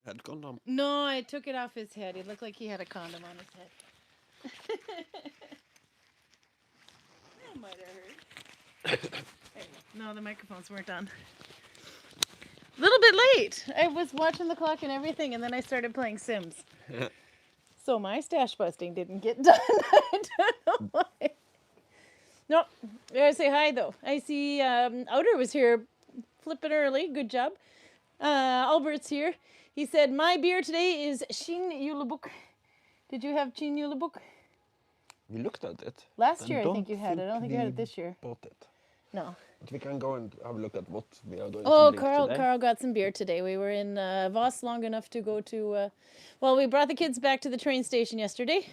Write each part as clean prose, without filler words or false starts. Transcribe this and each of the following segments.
Head condom. No, I took it off his head. He looked like he had a condom on his head. That might have hurt. No, the microphones weren't on. A little bit late. I was watching the clock and everything, and then I started playing Sims. So my stash busting didn't get done. I don't know why. No, I gotta say hi though. I see Outer was here flipping early. Good job. Albert's here. He said, my beer today is Shin Julebuk. Did you have Shin Julebuk? We looked at it. Last year I think you had it. I don't think you had it this year. Bought it. No. But we can go and have a look at what we are going Oh, to drink today. Carl got some beer today. We were in Voss long enough to go to, well, we brought the kids back to the train station yesterday.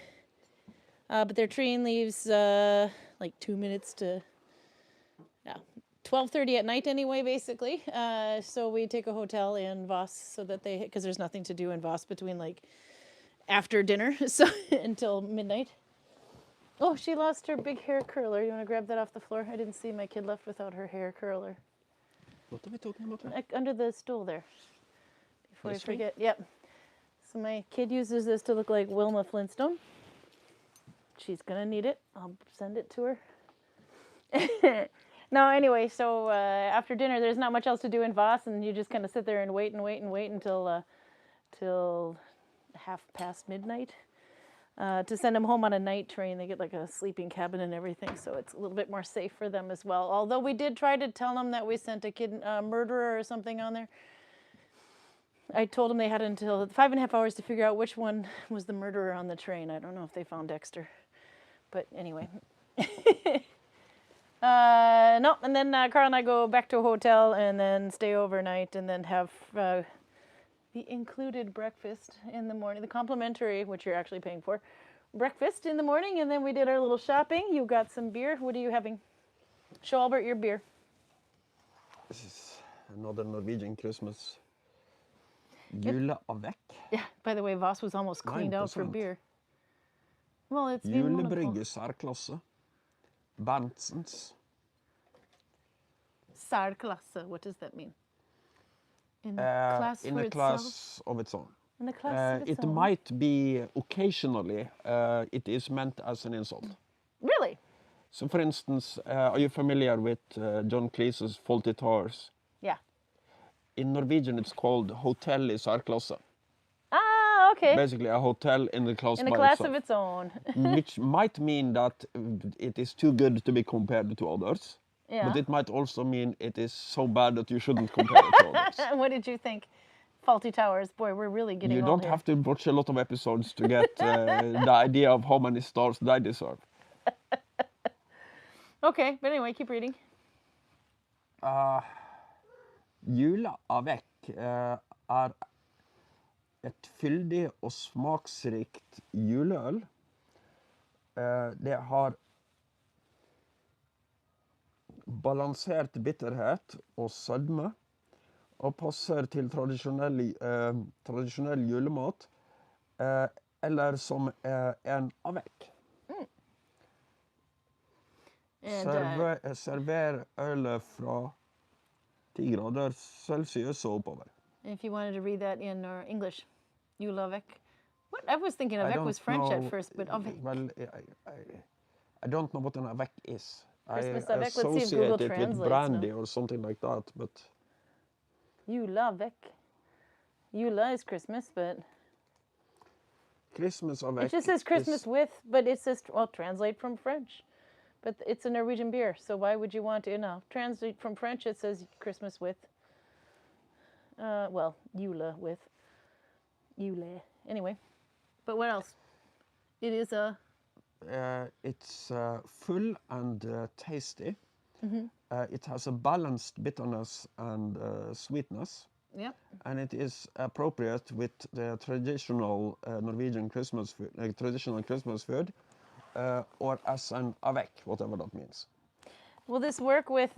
But their train leaves like 2 minutes to, 12:30 at night anyway, basically. So we take a hotel in Voss so that because there's nothing to do in Voss between like after dinner, so until midnight. Oh, she lost her big hair curler. You want to grab that off the floor? I didn't see my kid left without her hair curler. What are we talking about? Under the stool there. Before This I forget. Yep. So my kid uses this to look like Wilma Flintstone. She's going to need it. I'll send it to her. No, anyway, so after dinner, there's not much else to do in Voss, and you just kind of sit there and wait until till midnight. To send them home on a night train, they get like a sleeping cabin and everything, so it's a little bit more safe for them as well. Although we did try to tell them that we sent a kid murderer or something on there. I told them they had until 5.5 hours to figure out which one was the murderer on the train. I don't know if they found Dexter, but anyway. No, and then Carl and I go back to a hotel and then stay overnight and then have the included breakfast in the morning, the complimentary, which you're actually paying for, breakfast in the morning, and then we did our little shopping. You got some beer. What are you having? Show Albert your beer. This is another Norwegian Christmas. Juleavek. Yeah, by the way, Voss was almost cleaned out for 9%. beer. Well, it's Julebrygge særklasse. Bernsens. Særklasse, what does that mean? In a class of its own. In a class of its It own? might be occasionally, it is meant as an insult. Really? So for instance, are you familiar with John Cleese's Fawlty Towers? Yeah. In Norwegian it's called hotel i særklasse. Ah, okay. Basically a hotel in the class In a by class itself. of its own. Which might mean that it is too good to be compared to others. Yeah. But it might also mean it is so bad that you shouldn't compare it to others. What did you think? Fawlty Towers. Boy, we're really getting You old don't here. have to watch a lot of episodes to get the idea of how many stars they deserve. Okay, but anyway, keep reading. Juleavek er et fyldig og smaksrikt juleøl. Det har balansert bitterhet og sødme, og passer til tradisjonell julemat, eller som en avec. Server ølet fra 10 grader Celsius og oppover. If you wanted to read that in English, Juleavek. What? I was thinking avec was French at first, but avec. Well, I don't know what an avec is. Christmas I avec, let's see if associate Google it with translates, brandy no? or something like that, but Juleavek. Jula is Christmas, but Christmas avec it just says Christmas is, with, but it says, well, translate from French. But it's a Norwegian beer, so why would you want to, translate from French? It says Christmas with, well, Jule with, Jule. Anyway, but what else? It is a... it's full and tasty. It has a balanced bitterness and sweetness. Yep. And it is appropriate with the traditional Norwegian Christmas food, or as an avec, whatever that means. Will this work with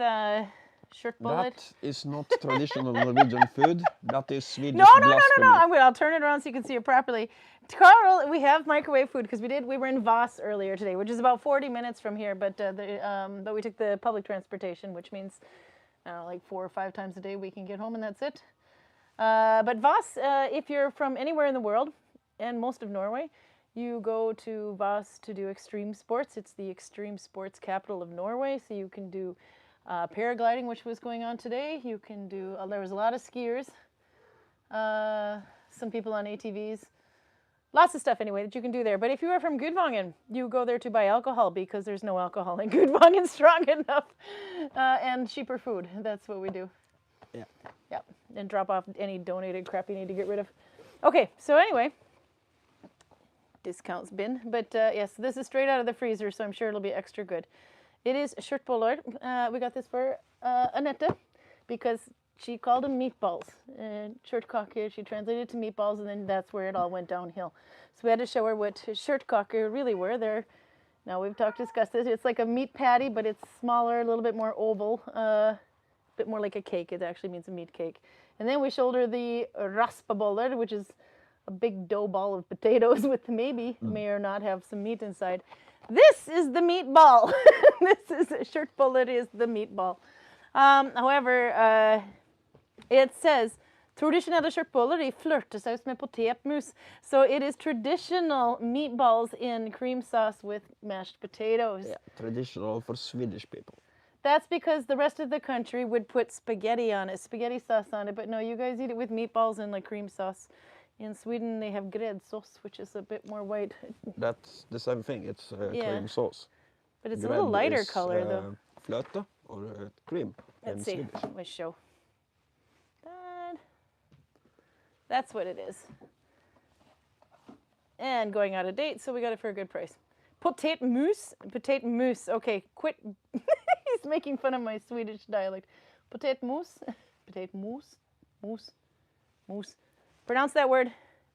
shirt bullet? That is not traditional Norwegian food. That is Swedish No. blasphemy. I'll turn it around so you can see it properly. Carl, we have microwave food because we were in Voss earlier today, which is about 40 minutes from here, but we took the public transportation, which means like 4 or 5 times a day we can get home, and that's it. But Voss, if you're from anywhere in the world, and most of Norway, you go to Voss to do extreme sports. It's the extreme sports capital of Norway, so you can do paragliding, which was going on today. You can do, there was a lot of skiers, some people on ATVs. Lots of stuff anyway that you can do there. But if you are from Gudvangen, you go there to buy alcohol because there's no alcohol in Gudvangen strong enough. And cheaper food. That's what we do. Yeah. Yeah. And drop off any donated crap you need to get rid of. Okay, so anyway. Discounts bin. But yes, this is straight out of the freezer, so I'm sure it'll be extra good. It is kjøttboller. We got this for Annette because she called them meatballs. Kjøttkaker, she translated to meatballs, and then that's where it all went downhill. So we had to show her what kjøttkaker really were. Now we've discussed this. It's like a meat patty, but it's smaller, a little bit more oval, a bit more like a cake. It actually means a meat cake. And then we showed her the raspaboller, which is a big dough ball of potatoes with may or not have some meat inside. This is the meatball. This is kjøttboller is the meatball. However, it says traditionelle kjøttboller i flørtesaus med potetmus. So it is traditional meatballs in cream sauce with mashed potatoes. Yeah, traditional for Swedish people. That's because the rest of the country would put spaghetti on it, spaghetti sauce on it. But no, you guys eat it with meatballs and like cream sauce. In Sweden, they have gräddsås, which is a bit more white. That's the same thing. It's cream sauce. But it's a little lighter color, though. Flöte or cream. Let's see. Let me show. That's what it is. And going out of date, so we got it for a good price. Potetmus. Potetmus. Okay, quit. He's making fun of my Swedish dialect. Potetmus. Potetmus. Moose. Pronounce that word.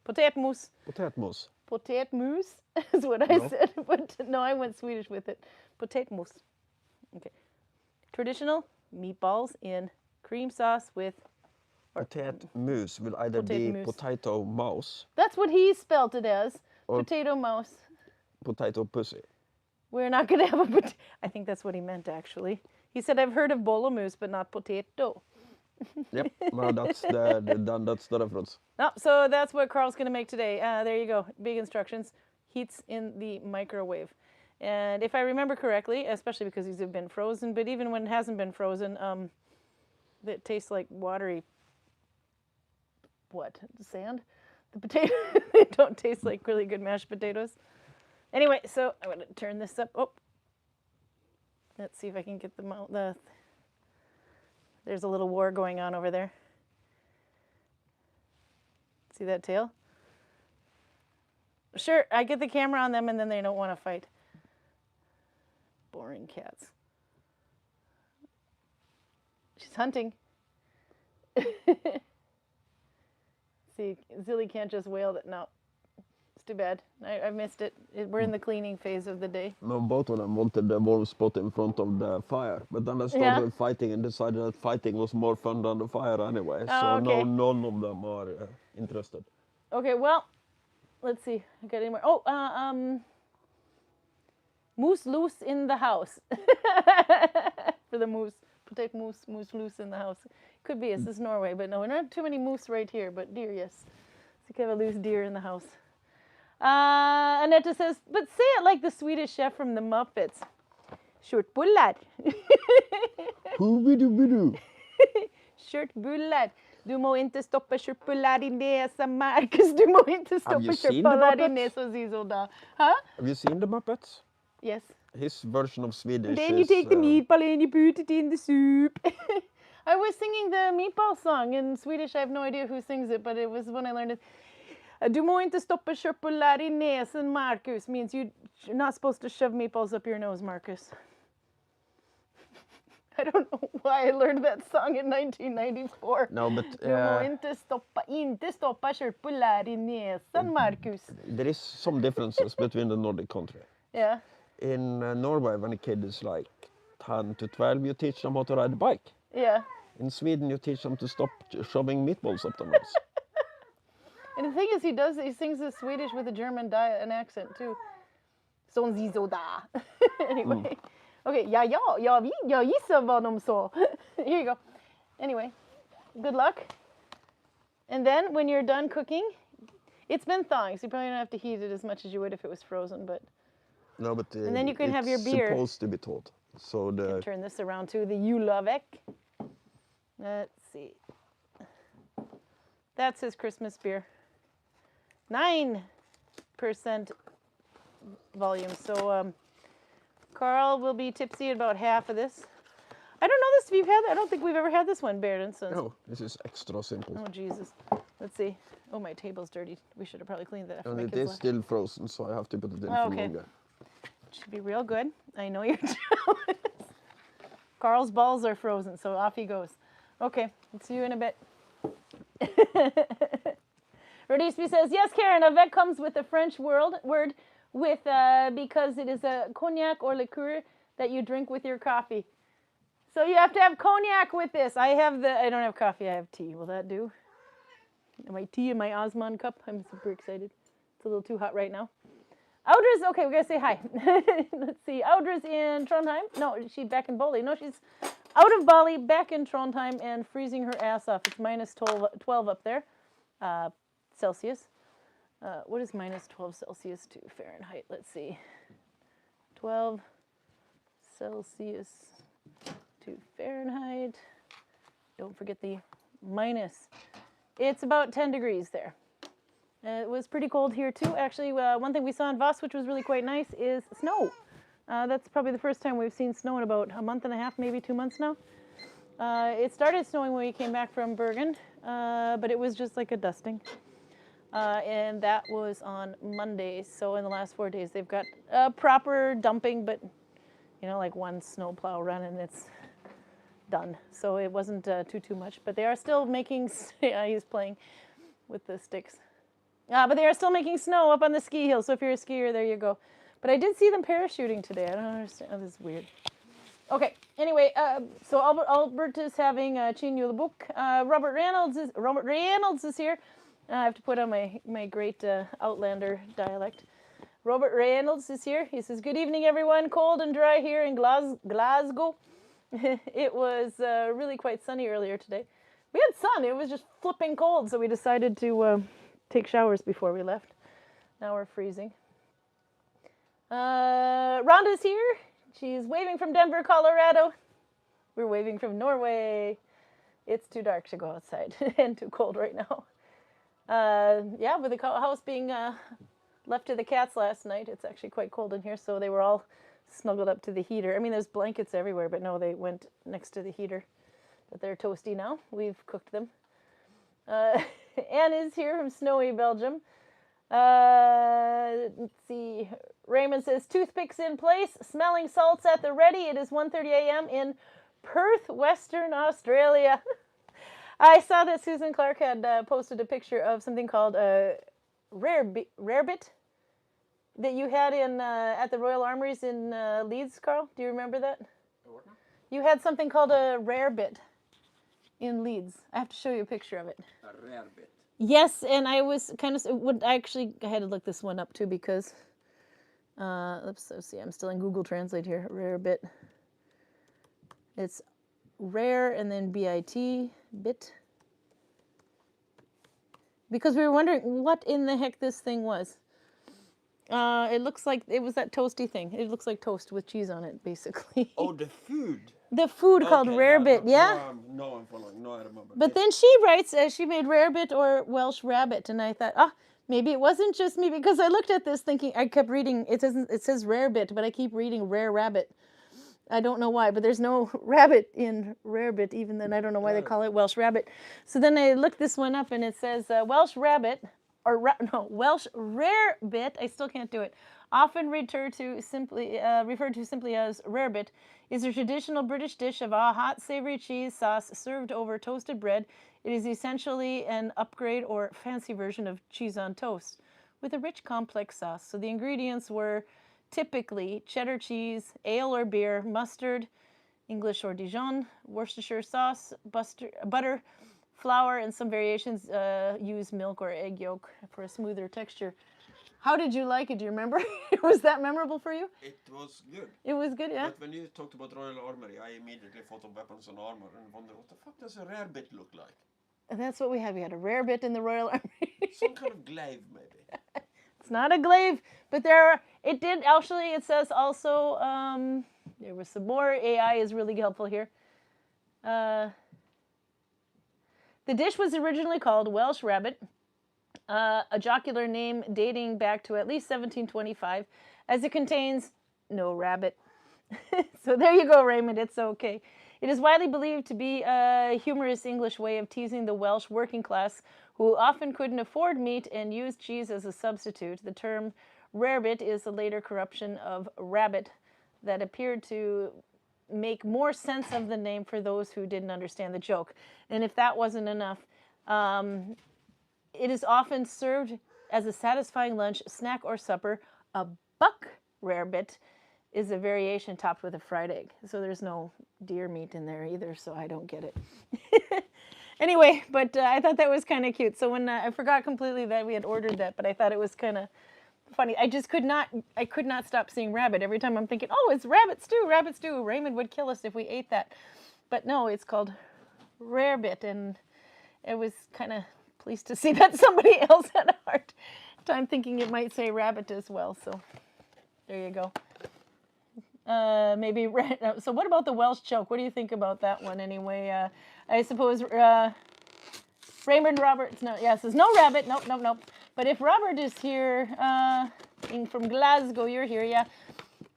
Potetmus. Potetmus. Potetmus is what I said, but no, I went Swedish with it. Potetmus. Okay. Traditional meatballs in cream sauce with... Potetmus will either be potato mouse. That's what he spelled it as. Potato mouse. Potato pussy. We're not going to have a... I think that's what he meant, actually. He said, I've heard of bolomus, but not potato. Yep, well, that's the reference. No, so that's what Carl's going to make today. There you go. Big instructions. Heats in the microwave. And if I remember correctly, especially because these have been frozen, but even when it hasn't been frozen, it tastes like watery, sand? The potatoes, they don't taste like really good mashed potatoes. Anyway, so I'm going to turn this up. Oh, let's see if I can get the there's a little war going on over there. See that tail? Sure, I get the camera on them and then they don't want to fight. Boring cats. She's hunting. See, Zilly can't just wail that. No, it's too bad. I missed it. We're in the cleaning phase of the day. No, both of them wanted the warm spot in front of the fire, but then they started fighting and decided that fighting was more fun than the fire anyway. So no, none of them are interested. Okay, well, let's see. I got any more? Oh, moose loose in the house. For the moose. Potato moose loose in the house. Could be, this is Norway, but no, not too many moose right here, but deer, yes. So you can have a loose deer in the house. Annette says, but say it like the Swedish chef from the Muppets. Kjøttboller. Hoo-bidoo-bidoo. Kjøttboller. Du må inte stoppa kjøttboller i näsan, Marcus. Du må inte stoppa kjøttboller i näsan, Zizoda. Huh? Have you seen the Muppets? Yes. His version of Swedish then you take the meatball and you put it in the soup. I was singing the meatball song in Swedish. I have no idea who sings it, but it was when I learned it. Du må inte stoppa kjøttboller i näsan, Marcus. Means you're not supposed to shove meatballs up your nose, Marcus. I don't know why I learned that song in 1994. No, but... Du må inte stoppa kjøttboller i näsan, Marcus. There is some differences between the Nordic country. Yeah. In Norway, when a kid is like 10 to 12, you teach them how to ride a bike. Yeah. In Sweden, you teach them to stop shoving meatballs up their nose. And the thing is, he sings the Swedish with a German an accent too. Sån zizoda. Anyway. Okay, jag gissar vad de sa. Here you go. Anyway, good luck. And then when you're done cooking, it's been thawing, so you probably don't have to heat it as much as you would if it was frozen. But no, but and then you can have your it's beer. supposed to be thawed. So You can turn this around too. The Julavek. Let's see. That's his Christmas beer. 9% volume. So Carl will be tipsy at about half of this. I don't know this if you've had that. I don't think we've ever had this one, Bergen. No, this is extra simple. Oh, Jesus. Let's see. Oh, my table's dirty. We should have probably cleaned that after And my it kids is left. still frozen, so I have to put it in for longer. Should be real good. I know you're jealous. Carl's balls are frozen, so off he goes. Okay, see you in a bit. Rodisby says, yes, Karin, avec comes with a French word with because it is a cognac or liqueur that you drink with your coffee. So you have to have cognac with this. I don't have coffee, I have tea. Will that do? My tea in my Osman cup. I'm super excited. It's a little too hot right now. Audra's, okay, we gotta say hi. Let's see, Audra's in Trondheim. No, she's back in Bali. No, she's out of Bali, back in Trondheim, and freezing her ass off. It's minus 12 up there, Celsius. What is minus 12 Celsius to Fahrenheit? Let's see. 12 Celsius to Fahrenheit. Don't forget the minus. It's about 10 degrees there. It was pretty cold here too. Actually, one thing we saw in Voss, which was really quite nice, is snow. That's probably the first time we've seen snow in about a month and a half, maybe 2 months now. It started snowing when we came back from Bergen, but it was just like a dusting. And that was on Monday. So in the last 4 days, they've got proper dumping, but you know, like one snow plow run and it's done. So it wasn't too much, but they are still making, he's playing with the sticks. But they are still making snow up on the ski hill, so if you're a skier, there you go. But I did see them parachuting today. I don't understand. Oh, this is weird. Okay, anyway, so Albert is having Chin the book. Robert Reynolds is here. I have to put on my great Outlander dialect. Robert Reynolds is here. He says, good evening, everyone. Cold and dry here in Glasgow. It was really quite sunny earlier today. We had sun. It was just flipping cold, so we decided to take showers before we left. Now we're freezing. Rhonda's here. She's waving from Denver, Colorado. We're waving from Norway. It's too dark to go outside and too cold right now. Yeah, with the house being left to the cats last night, it's actually quite cold in here, so they were all snuggled up to the heater. I mean, there's blankets everywhere, but no, they went next to the heater. But they're toasty now. We've cooked them. Anne is here from snowy Belgium. Let's see. Raymond says, toothpicks in place, smelling salts at the ready. It is 1:30 a.m. in Perth, Western Australia. I saw that Susan Clark had posted a picture of something called rarebit that you had in at the Royal Armouries in Leeds, Carl. Do you remember that? What? You had something called a rarebit in Leeds. I have to show you a picture of it. A rarebit. Yes, and I was kind of I had to look this one up too because let's see, I'm still in Google Translate here. Rarebit. It's rare and then bit bit. Because we were wondering what in the heck this thing was. It looks like it was that toasty thing. It looks like toast with cheese on it, basically. Oh, the food. The food called rarebit, yeah? No, I'm following. No, I remember. But then she writes, she made rarebit or Welsh rabbit, and I thought, maybe it wasn't just me, because I looked at this thinking, I kept reading, it says rarebit, but I keep reading rare rabbit. I don't know why, but there's no rabbit in rarebit, even then I don't know why they call it Welsh rabbit. So then I looked this one up, and it says Welsh rabbit, Welsh rarebit, I still can't do it, often referred to simply as rarebit, is a traditional British dish of a hot savory cheese sauce served over toasted bread. It is essentially an upgrade or fancy version of cheese on toast with a rich complex sauce. So the ingredients were typically cheddar cheese, ale or beer, mustard, English or Dijon, Worcestershire sauce, butter, flour, and some variations use milk or egg yolk for a smoother texture. How did you like it? Do you remember? Was that memorable for you? It was good. It was good, yeah? But when you talked about Royal Armoury, I immediately thought of weapons and armor and wondered, what the fuck does a rarebit look like? that's what we had. We had a rarebit in the Royal Army. Some kind of glaive, maybe. It's not a glaive, but it did actually, it says also, there was some more. AI is really helpful here. The dish was originally called Welsh rabbit, a jocular name dating back to at least 1725, as it contains no rabbit. So there you go, Raymond, it's okay. It is widely believed to be a humorous English way of teasing the Welsh working class, who often couldn't afford meat and used cheese as a substitute. The term rarebit is a later corruption of rabbit that appeared to make more sense of the name for those who didn't understand the joke. And if that wasn't enough, it is often served as a satisfying lunch, snack, or supper. A buck rarebit is a variation topped with a fried egg. So there's no deer meat in there either, so I don't get it. Anyway, but I thought that was kind of cute. So when I forgot completely that we had ordered that, but I thought it was kind of funny. I could not stop seeing rabbit. Every time I'm thinking, oh, it's rabbit stew, rabbit stew. Raymond would kill us if we ate that. But no, it's called rarebit, and it was kind of pleased to see that somebody else had a hard time thinking it might say rabbit as well. So there you go. Maybe, so what about the Welsh joke? What do you think about that one anyway? I suppose Raymond Roberts, says no rabbit, nope. But if Robert is here, from Glasgow, you're here, yeah.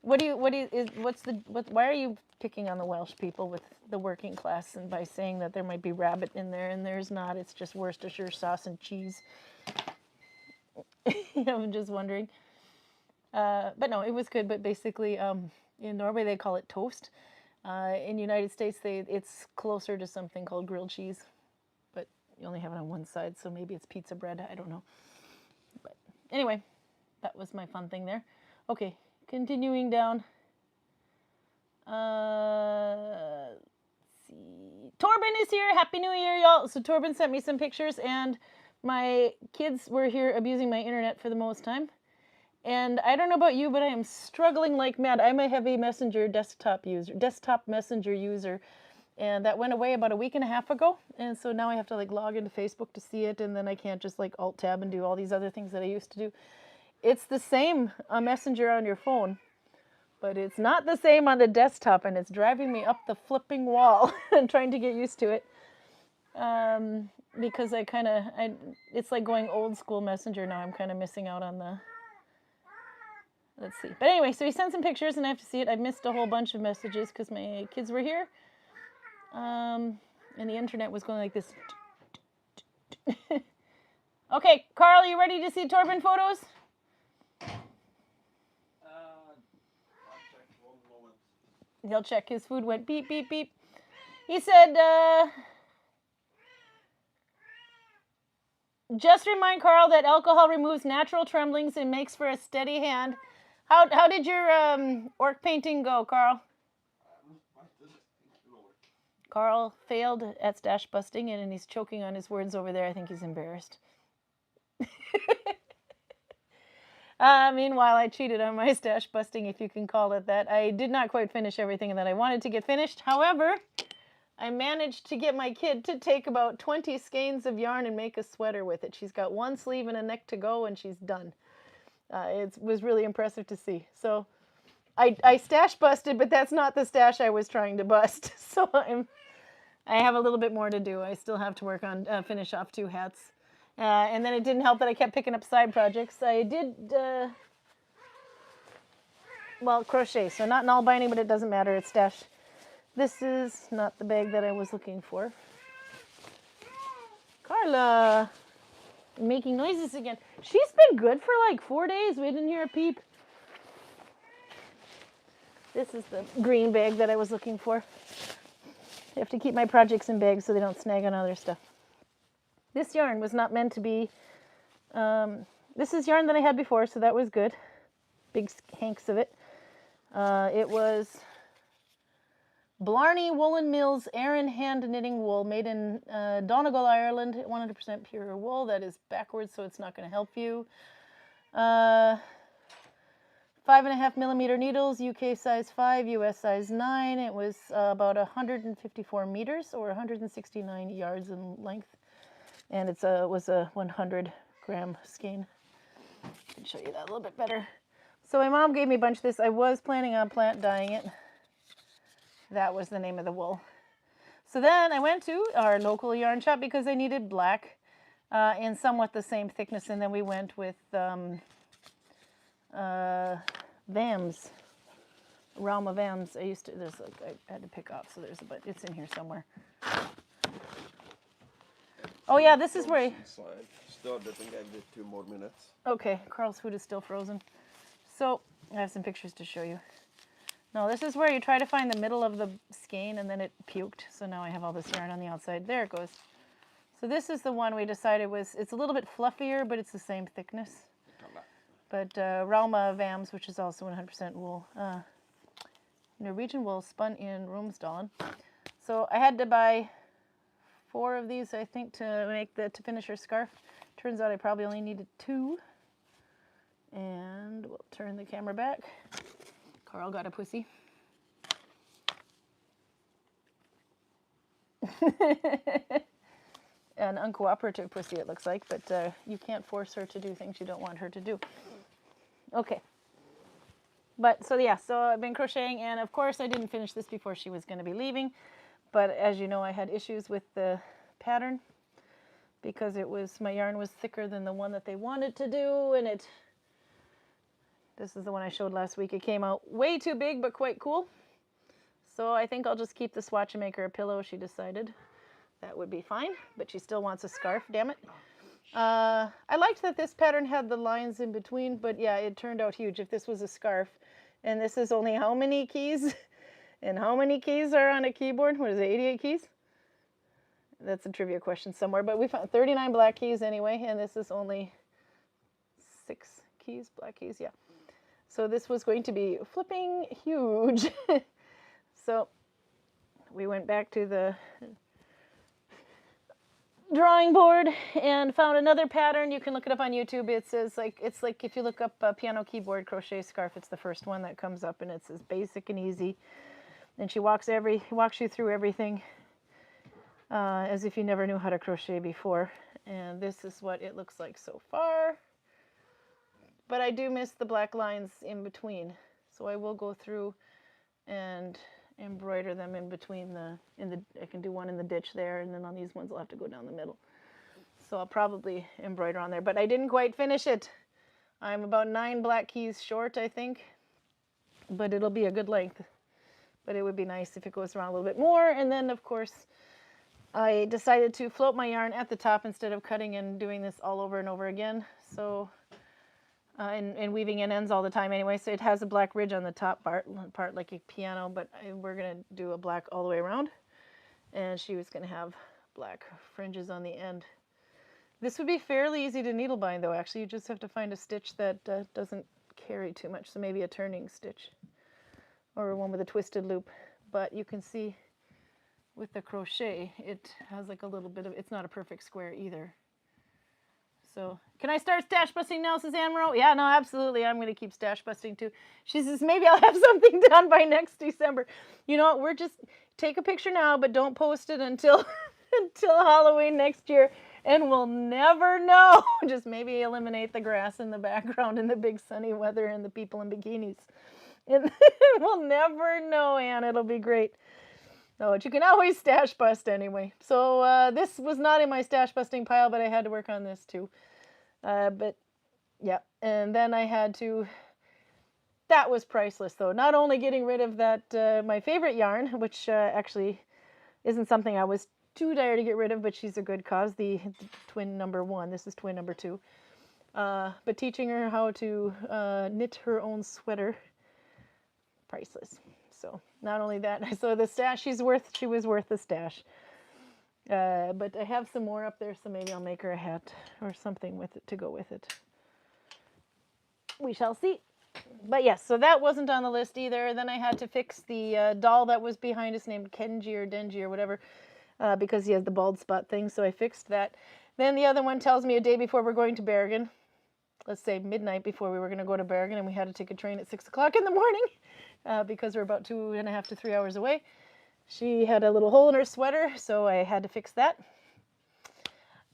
Why are you picking on the Welsh people with the working class, and by saying that there might be rabbit in there, and there's not, it's just Worcestershire sauce and cheese. I'm just wondering. But no, it was good, but basically, in Norway, they call it toast. In the United States, it's closer to something called grilled cheese, but you only have it on one side, so maybe it's pizza bread. I don't know. But anyway, that was my fun thing there. Okay, continuing down. Let's see. Torben is here. Happy New Year, y'all. So Torben sent me some pictures, and my kids were here abusing my internet for the most time. And I don't know about you, but I am struggling like mad. I'm a heavy desktop messenger user, and that went away about a week and a half ago. And so now I have to like log into Facebook to see it, and then I can't just like alt tab and do all these other things that I used to do. It's the same messenger on your phone, but it's not the same on the desktop, and it's driving me up the flipping wall and trying to get used to it. Because it's like going old school messenger now. I'm kind of missing out on the. Let's see. But anyway, so he sent some pictures, and I have to see it. I missed a whole bunch of messages because my kids were here. And the internet was going like this. Okay, Carl, are you ready to see Torben photos? I'll check one moment. He'll check. His food went beep, beep, beep. He said, just remind Carl that alcohol removes natural tremblings and makes for a steady hand. How did your orc painting go, Carl? Carl failed at stash busting, and he's choking on his words over there. I think he's embarrassed. Meanwhile, I cheated on my stash busting, if you can call it that. I did not quite finish everything that I wanted to get finished. However, I managed to get my kid to take about 20 skeins of yarn and make a sweater with it. She's got one sleeve and a neck to go, and she's done. It was really impressive to see. So I stash busted, but that's not the stash I was trying to bust. So I have a little bit more to do. I still have to work on finish off 2 hats. And then it didn't help that I kept picking up side projects. I did, crochet. So not Nalbinding, but it doesn't matter. It's stash. This is not the bag that I was looking for. Carla, making noises again. She's been good for like 4 days. We didn't hear a peep. This is the green bag that I was looking for. I have to keep my projects in bags so they don't snag on other stuff. This yarn was not meant to be, this is yarn that I had before, so that was good. Big hanks of it. It was Blarney Woolen Mills Aran hand knitting wool made in Donegal, Ireland. 100% pure wool. That is backwards, so it's not going to help you. 5.5 millimeter needles, UK size 5, US size 9. It was about 154 meters or 169 yards in length. And it was a 100-gram skein. I can show you that a little bit better. So my mom gave me a bunch of this. I was planning on plant dyeing it. That was the name of the wool. So then I went to our local yarn shop because I needed black in somewhat the same thickness, and then we went with Vams, Realm of Vams. I had to pick off, so but it's in here somewhere. Oh yeah, this is where Started and gave it 2 more minutes. Okay, Carl's food is still frozen. So I have some pictures to show you. No, this is where you try to find the middle of the skein, and then it puked. So now I have all this yarn on the outside. There it goes. So this is the one we decided it's a little bit fluffier, but it's the same thickness. But Rauma Vams, which is also 100% wool, Norwegian wool spun in Romsdalen. So I had to buy 4 of these, I think, to finish her scarf. Turns out I probably only needed 2. And we'll turn the camera back. Carl got a pussy. An uncooperative pussy, it looks like, but you can't force her to do things you don't want her to do. Okay. But so yeah, so I've been crocheting, and of course I didn't finish this before she was going to be leaving. But as you know, I had issues with the pattern because my yarn was thicker than the one that they wanted to do, and this is the one I showed last week. It came out way too big, but quite cool. So I think I'll just keep the swatch and make her a pillow. She decided that would be fine, but she still wants a scarf, damn it. I liked that this pattern had the lines in between, but yeah, it turned out huge. If this was a scarf, and this is only how many keys? And how many keys are on a keyboard? What is it, 88 keys? That's a trivia question somewhere, but we found 39 black keys anyway, and this is only 6 keys, black keys, yeah. So this was going to be flipping huge. So we went back to the drawing board and found another pattern. You can look it up on YouTube. It says it's like if you look up a piano keyboard crochet scarf, it's the first one that comes up, and it says basic and easy. And she walks you through everything as if you never knew how to crochet before. And this is what it looks like so far. But I do miss the black lines in between, so I will go through and embroider them in between I can do one in the ditch there, and then on these ones I'll have to go down the middle. So I'll probably embroider on there, but I didn't quite finish it. I'm about 9 black keys short, I think, but it'll be a good length. But it would be nice if it goes around a little bit more. And then, of course, I decided to float my yarn at the top instead of cutting and doing this all over and over again. So, and weaving in ends all the time anyway. So it has a black ridge on the top part like a piano, but we're going to do a black all the way around. And she was going to have black fringes on the end. This would be fairly easy to needle bind, though. Actually, you just have to find a stitch that doesn't carry too much. So maybe a turning stitch or one with a twisted loop. But you can see with the crochet, it has like a little bit of, it's not a perfect square either. So, can I start stash busting now, says Anne Moreau? Yeah, no, absolutely. I'm going to keep stash busting too. She says, maybe I'll have something done by next December. You know, we're just, take a picture now, but don't post it until Halloween next year. And we'll never know. Just maybe eliminate the grass in the background and the big sunny weather and the people in bikinis. And we'll never know, Anne. It'll be great. No, but you can always stash bust anyway. So this was not in my stash busting pile, but I had to work on this too. But yeah, and then I had to, that was priceless though. Not only getting rid of that, my favorite yarn, which actually isn't something I was too dire to get rid of, but she's a good cause, the twin number 1. This is twin number 2. But teaching her how to knit her own sweater, priceless. So not only that, so the stash, she was worth the stash. But I have some more up there, so maybe I'll make her a hat or something with it to go with it. We shall see. But yes, so that wasn't on the list either. Then I had to fix the doll that was behind us named Kenji or Denji or whatever, because he has the bald spot thing, so I fixed that. Then the other one tells me a day before we're going to Bergen, let's say midnight before we were going to go to Bergen, and we had to take a train at 6 o'clock in the morning. Because we're about 2.5 to 3 hours away. She had a little hole in her sweater, so I had to fix that.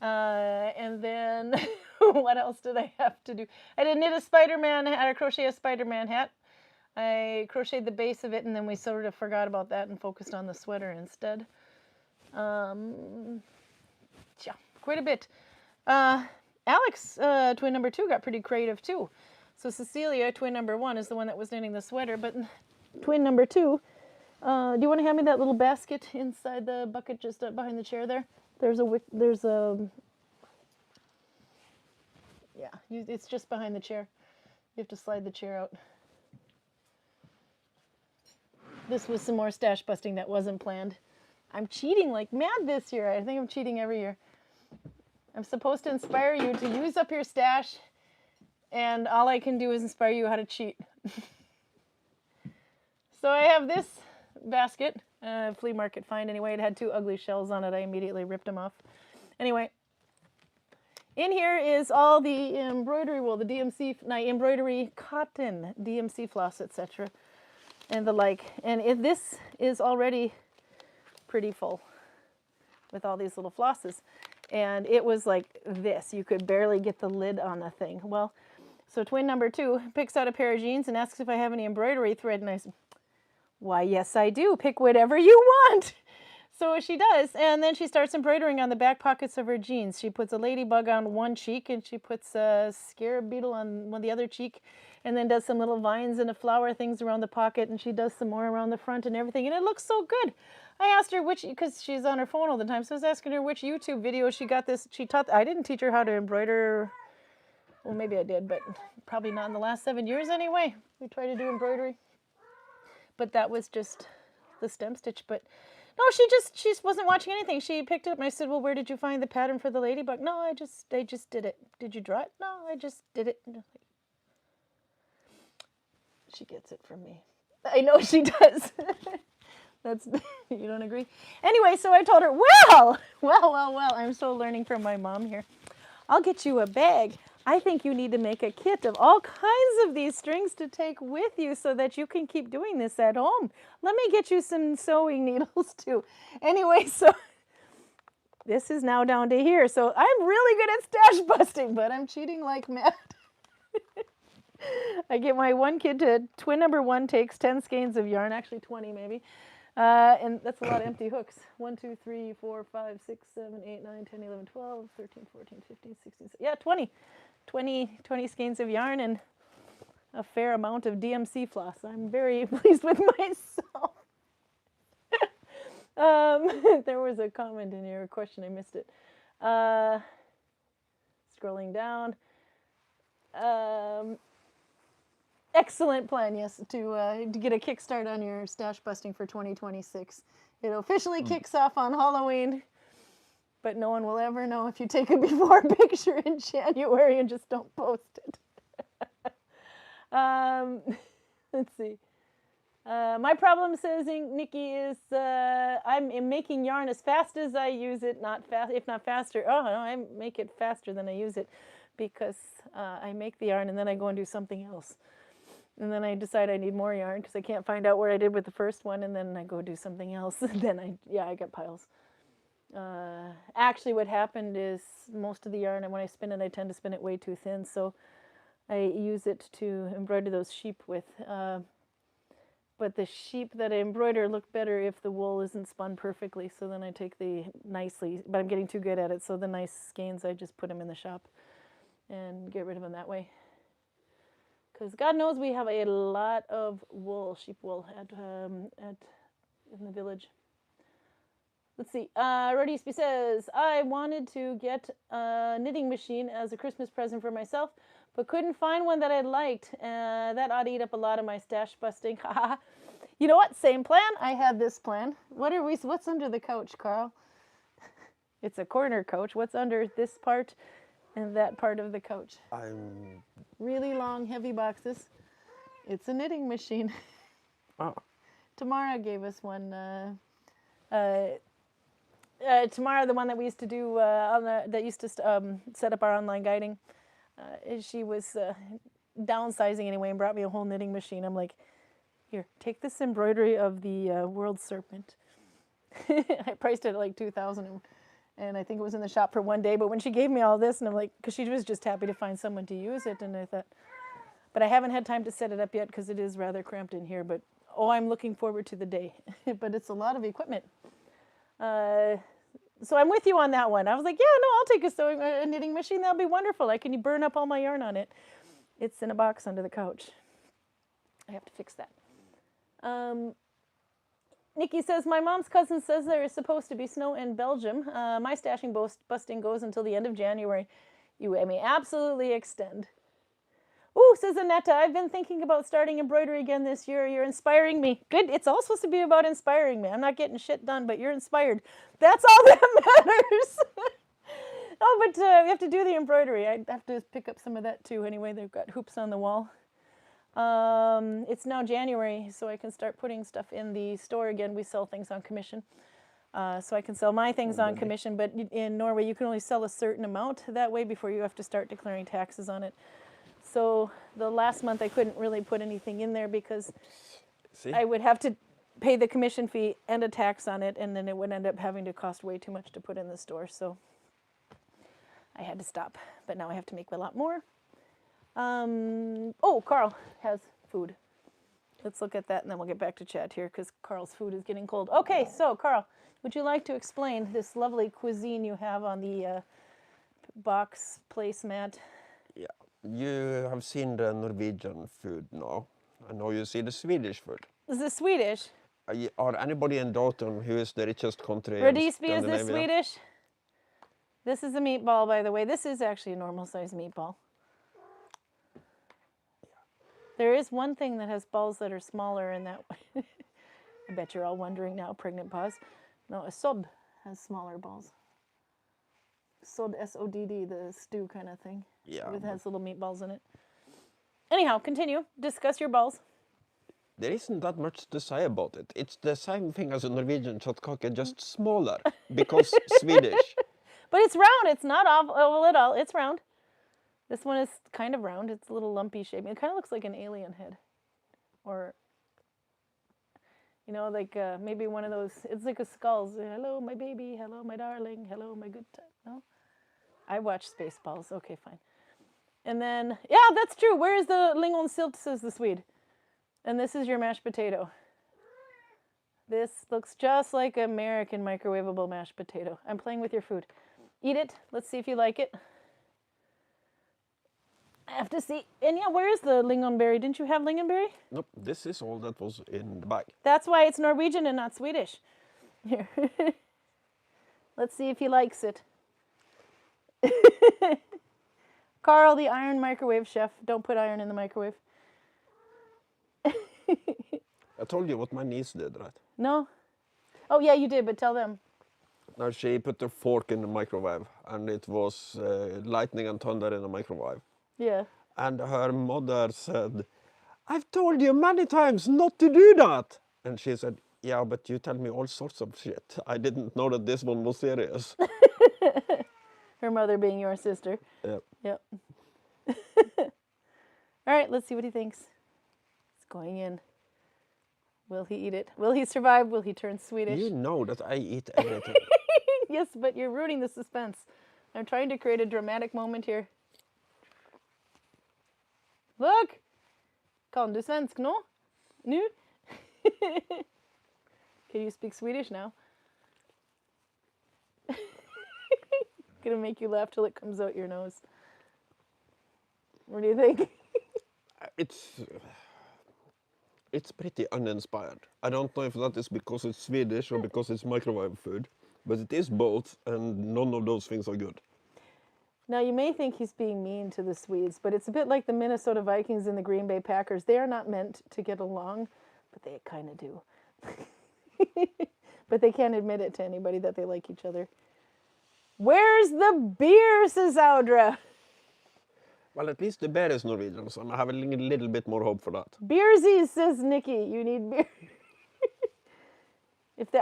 And then what else did I have to do? I did knit a Spider-Man hat, or crochet a Spider-Man hat. I crocheted the base of it, and then we sort of forgot about that and focused on the sweater instead. Yeah, quite a bit. Alex, twin number 2, got pretty creative too. So Cecilia, twin number 1, is the one that was knitting the sweater, but twin number 2, do you want to hand me that little basket inside the bucket just behind the chair there? There's a, yeah, it's just behind the chair. You have to slide the chair out. This was some more stash busting that wasn't planned. I'm cheating like mad this year. I think I'm cheating every year. I'm supposed to inspire you to use up your stash, and all I can do is inspire you how to cheat. So I have this basket, flea market find anyway. It had 2 ugly shells on it. I immediately ripped them off. Anyway, in here is all the embroidery wool, the DMC, embroidery cotton, DMC floss, etc. and the like. And this is already pretty full with all these little flosses. And it was like this. You could barely get the lid on the thing. Well, so twin number 2 picks out a pair of jeans and asks if I have any embroidery thread. And I said, why, yes, I do. Pick whatever you want. So she does. And then she starts embroidering on the back pockets of her jeans. She puts a ladybug on one cheek, and she puts a scarab beetle on the other cheek, and then does some little vines and a flower things around the pocket, and she does some more around the front and everything. And it looks so good. I asked her which, because she's on her phone all the time, so I was asking her which YouTube video she got this. I didn't teach her how to embroider. Well, maybe I did, but probably not in the last 7 years anyway. We tried to do embroidery. But that was just the stem stitch. But no, she wasn't watching anything. She picked it up and I said, well, where did you find the pattern for the ladybug? No, I just did it. Did you draw it? No, I just did it. She gets it from me. I know she does. You don't agree? Anyway, so I told her, well, I'm so learning from my mom here. I'll get you a bag. I think you need to make a kit of all kinds of these strings to take with you so that you can keep doing this at home. Let me get you some sewing needles too. Anyway, so this is now down to here. So I'm really good at stash busting, but I'm cheating like mad. I get my one kid to, twin number 1 takes 10 skeins of yarn, actually 20 maybe. And that's a lot of empty hooks. 1, 2, 3, 4, 5, 6, 7, 8, 9, 10, 11, 12, 13, 14, 15, 16, yeah, 20 skeins of yarn and a fair amount of DMC floss. I'm very pleased with myself. There was a comment in your question, I missed it. Scrolling down. Excellent plan, yes, to get a kickstart on your stash busting for 2026. It officially kicks off on Halloween, but no one will ever know if you take a before picture in January and just don't post it. Let's see. My problem, says Nikki, is I'm making yarn as fast as I use it, if not faster. Oh, no, I make it faster than I use it because I make the yarn and then I go and do something else. And then I decide I need more yarn because I can't find out what I did with the first one, and then I go do something else. And then I got piles. Actually, what happened is most of the yarn, when I spin it, I tend to spin it way too thin, so I use it to embroider those sheep with. But the sheep that I embroider look better if the wool isn't spun perfectly, so then I take the nicely, but I'm getting too good at it, so the nice skeins, I just put them in the shop and get rid of them that way. Because God knows we have a lot of wool, sheep wool, in the village. Let's see. Rodisby says, I wanted to get a knitting machine as a Christmas present for myself, but couldn't find one that I liked. That ought to eat up a lot of my stash busting. You know what? Same plan. I had this plan. What's under the couch, Carl? It's a corner couch. What's under this part and that part of the couch? Really long, heavy boxes. It's a knitting machine. Oh. Tamara gave us one. Tamara, the one that we used to do that used to set up our online guiding, she was downsizing anyway and brought me a whole knitting machine. I'm like, here, take this embroidery of the world serpent. I priced it at like $2,000. And I think it was in the shop for one day. But when she gave me all this, and I'm like, because she was just happy to find someone to use it. And I thought, but I haven't had time to set it up yet because it is rather cramped in here. But, oh, I'm looking forward to the day. But it's a lot of equipment. So I'm with you on that one. I was like, yeah, no, I'll take a knitting machine. That'll be wonderful. I can burn up all my yarn on it. It's in a box under the couch. I have to fix that. Nikki says, my mom's cousin says there is supposed to be snow in Belgium. My stashing busting goes until the end of January. You may absolutely extend. Ooh, says Annetta, I've been thinking about starting embroidery again this year. You're inspiring me. Good. It's all supposed to be about inspiring me. I'm not getting shit done, but you're inspired. That's all that matters. Oh, but we have to do the embroidery. I have to pick up some of that too. Anyway, they've got hoops on the wall. It's now January, so I can start putting stuff in the store again. We sell things on commission. So I can sell my things on commission, but in Norway you can only sell a certain amount that way before you have to start declaring taxes on it. So the last month I couldn't really put anything in there because I would have to pay the commission fee and a tax on it, and then it would end up having to cost way too much to put in the store. So I had to stop, but now I have to make a lot more. Oh, Carl has food. Let's look at that, and then we'll get back to chat here because Carl's food is getting cold. Okay, so Carl, would you like to explain this lovely cuisine you have on the box placemat? Yeah, you have seen the Norwegian food now. I know you see the Swedish food. Is this Swedish? Are anybody in Dalton who is the richest country in Radisby, is this Scandinavia? Swedish? This is a meatball, by the way. This is actually a normal size meatball. There is one thing that has balls that are smaller in that way. I bet you're all wondering now, pregnant pause. No, a sod has smaller balls. Sod, S-O-D-D, the stew kind of thing. Yeah. It has little meatballs in it. Anyhow, continue. Discuss your balls. There isn't that much to say about it. It's the same thing as a Norwegian kjøttkake, just smaller, because Swedish. But it's round. It's not oval at all. It's round. This one is kind of round. It's a little lumpy shape. It kind of looks like an alien head. Or, you know, like maybe one of those, it's like a skull. Hello, my baby. Hello, my darling. Hello, my good time. No? I watch Spaceballs. Okay, fine. And then, yeah, that's true. Where is the lingonsylt, says the Swede. And this is your mashed potato. This looks just like American microwavable mashed potato. I'm playing with your food. Eat it. Let's see if you like it. I have to see. And yeah, where is the lingonberry? Didn't you have lingonberry? Nope, this is all that was in the bag. That's why it's Norwegian and not Swedish. Here. Let's see if he likes it. Carl, the iron microwave chef. Don't put iron in the microwave. I told you what my niece did, right? No? Oh, yeah, you did, but tell them. Now she put a fork in the microwave, and it was lightning and thunder in the microwave. Yeah. And her mother said, I've told you many times not to do that. And she said, yeah, but you tell me all sorts of shit. I didn't know that this one was serious. Her mother being your sister. Yep. Yep. All right, let's see what he thinks. It's going in. Will he eat it? Will he survive? Will he turn Swedish? You know that I eat everything. Yes, but you're ruining the suspense. I'm trying to create a dramatic moment here. Look! Kan du svensk nå? Nu? Can you speak Swedish now? Gonna make you laugh till it comes out your nose. What do you think? It's pretty uninspired. I don't know if that is because it's Swedish or because it's microwave food, but it is both, and none of those things are good. Now, you may think he's being mean to the Swedes, but it's a bit like the Minnesota Vikings and the Green Bay Packers. They are not meant to get along, but they kind of do. But they can't admit it to anybody that they like each other. Where's the beer, says Audra? Well, at least the bear is Norwegian, so I have a little bit more hope for that. Beersies, says Nikki. You need beer.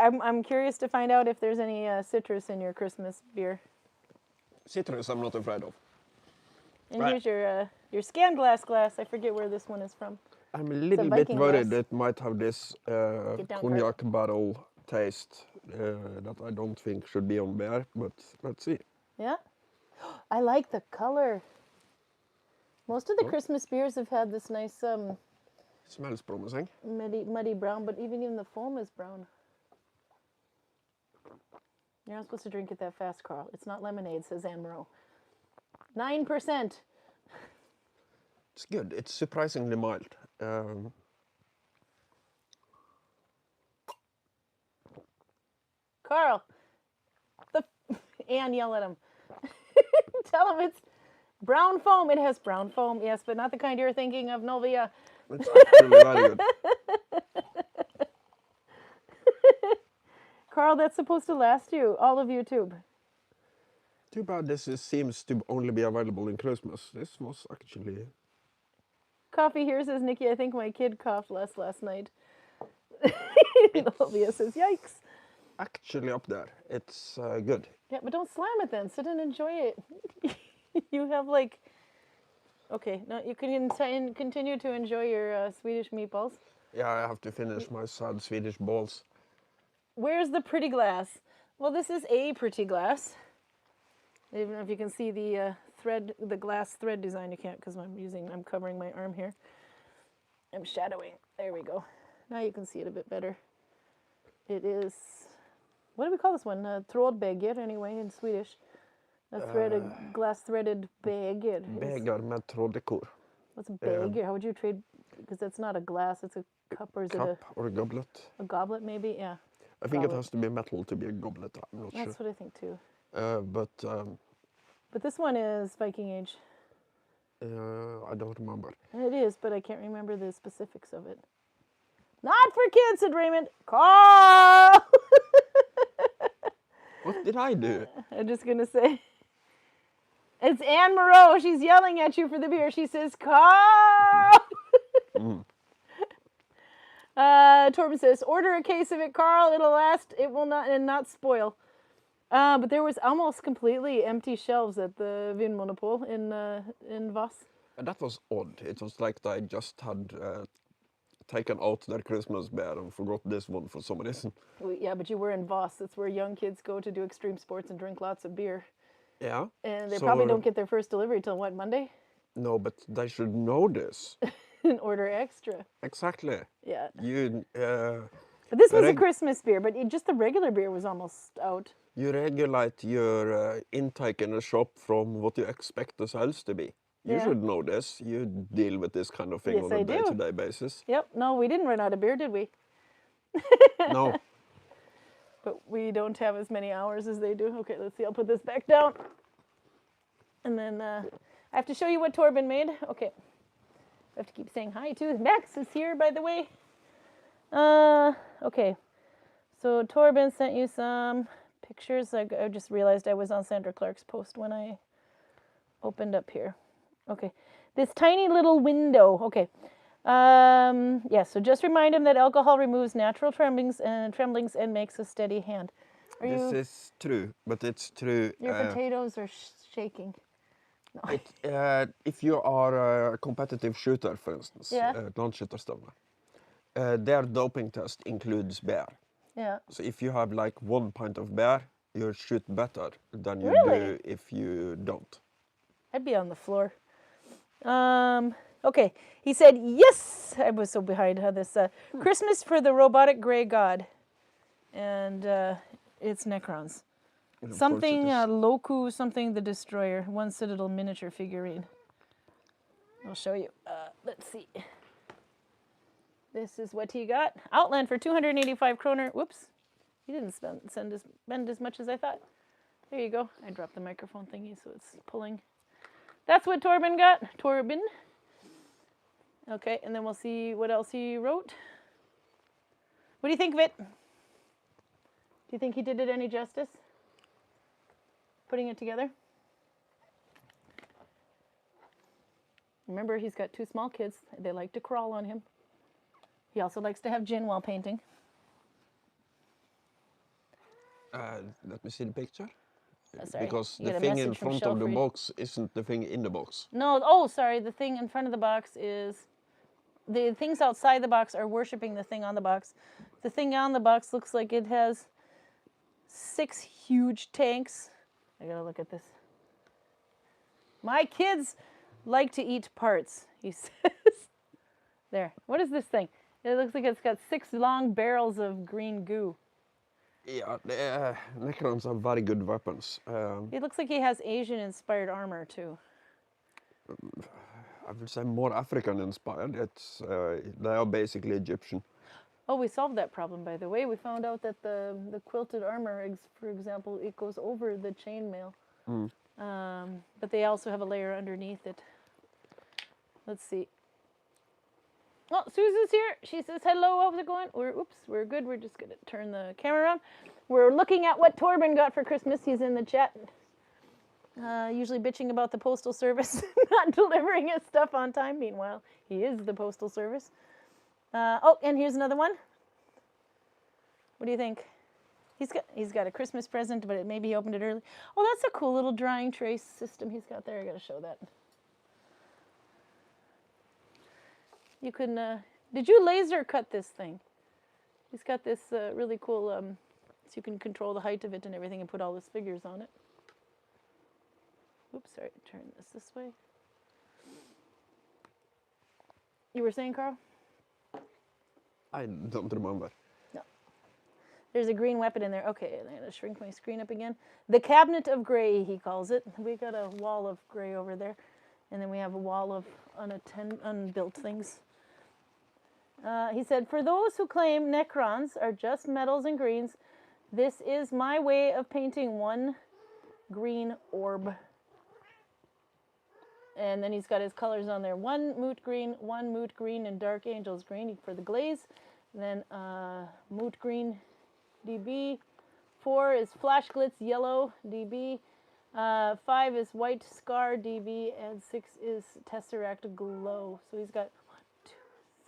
I'm curious to find out if there's any citrus in your Christmas beer. Citrus, I'm not afraid of. And right. Here's your scan glass. I forget where this one is from. I'm a little bit worried that it might have this cognac barrel taste that I don't think should be on bear, but let's see. Yeah. I like the color. Most of the Oh. Christmas beers have had this nice Smells promising. muddy brown, but even the foam is brown. You're not supposed to drink it that fast, Carl. It's not lemonade, says Anne Moreau. 9%. It's good. It's surprisingly mild. Carl, Anne, yell at him. Tell him it's brown foam. It has brown foam, yes, but not the kind you're thinking of, Novia. It's actually very good. Carl, that's supposed to last you all of YouTube. Too bad seems to only be available in Christmas. This was actually... Coffee here, says Nikki. I think my kid coughed less last night. Novia says, yikes. Actually up there. It's good. Yeah, but don't slam it then. Sit and enjoy it. You have like... Okay, no, you can continue to enjoy your Swedish meatballs. Yeah, I have to finish my sad Swedish balls. Where's the pretty glass? Well, this is a pretty glass. I don't know if you can see the the glass thread design. You can't because I'm covering my arm here. I'm shadowing. There we go. Now you can see it a bit better. It is, what do we call this one? Trådbägger anyway in Swedish. A threaded, glass threaded bägger. Bägger med tråddekor. What's a bägger? How would you trade? Because that's not a glass, it's a cup, or is Cup it or a goblet. a goblet maybe? Yeah. I think it has to be metal to be a goblet. I'm not That's sure. what I think too. But But this one is Viking age. I don't remember. It is, but I can't remember the specifics of it. Not for kids, said Raymond. Carl! What did I do? I'm just going to say. It's Anne Moreau. She's yelling at you for the beer. She says, Carl! Torben says, order a case of it, Carl. It'll last. It will not and not spoil. But there was almost completely empty shelves at the Vinmonopol in Voss. And that was odd. It was like they just had taken out their Christmas beer and forgot this one for some reason. Well, yeah, but you were in Voss. That's where young kids go to do extreme sports and drink lots of beer. Yeah. And they probably don't get their first delivery till what, Monday? No, but they should know this. And order extra. Exactly. Yeah. But this was a Christmas beer, but just the regular beer was almost out. You regulate your intake in a shop from what you expect the sales to be. You should know this. You deal with this kind of thing on a day-to-day basis. Yep. No, we didn't run out of beer, did we? No. But we don't have as many hours as they do. Okay, let's see. I'll put this back down. And then I have to show you what Torben made. Okay. I have to keep saying hi to Max is here, by the way. Okay. So Torben sent you some pictures. I just realized I was on Sandra Clark's post when I opened up here. Okay. This tiny little window. Okay. Yeah, so just remind him that alcohol removes natural tremblings and makes a steady hand. This is true, but it's true. Your potatoes are shaking. No. If you are a competitive shooter, for instance, landskytterstøvler, their doping test includes beer. Yeah. So if you have like 1 pint of beer, you shoot better than you do if you don't. I'd be on the floor. Okay, he said, yes, I was so behind on this. Christmas for the robotic gray god. And it's Necrons. Something, Loku, something the Destroyer. One Citadel miniature figurine. I'll show you. Let's see. This is what he got. Outland for 285 kroner. Whoops. He didn't spend as much as I thought. There you go. I dropped the microphone thingy, so it's pulling. That's what Torben got. Torben. Okay, and then we'll see what else he wrote. What do you think of it? Do you think he did it any justice? Putting it together? Remember, he's got 2 small kids. They like to crawl on him. He also likes to have gin while painting. Let me see the picture. Sorry. Because the thing in front of the box isn't the thing in the box. No, oh, sorry. The thing in front of the box is... The things outside the box are worshipping the thing on the box. The thing on the box looks like it has 6 huge tanks. I gotta look at this. My kids like to eat parts, he says. There. What is this thing? It looks like it's got 6 long barrels of green goo. Yeah, the Necrons are very good weapons. It looks like he has Asian-inspired armor, too. I would say more African inspired. It's they are basically Egyptian. Oh, we solved that problem, by the way. We found out that the quilted armor, for example, it goes over the chainmail. But they also have a layer underneath it. Let's see. Oh, Susan's here. She says, hello, how's it going? We're good. We're just going to turn the camera around. We're looking at what Torben got for Christmas. He's in the chat. Usually bitching about the postal service not delivering his stuff on time. Meanwhile, he is the postal service. Oh, and here's another one. What do you think? He's got a Christmas present, but maybe he opened it early. Oh, that's a cool little drying trace system he's got there. I got to show that. You can, did you laser cut this thing? He's got this really cool, so you can control the height of it and everything and put all his figures on it. Oops, sorry, turn this way. You were saying, Carl? I don't remember. No. There's a green weapon in there. Okay, I'm going to shrink my screen up again. The Cabinet of Gray, he calls it. We got a wall of gray over there. And then we have a wall of unbuilt things. He said, for those who claim Necrons are just metals and greens, this is my way of painting one green orb. And then he's got his colors on there. One moot green, and dark angel's green for the glaze. And then moot green dB. 4 is flash glitz yellow dB. 5 is white scar dB. And 6 is tesseract glow. So he's got 1,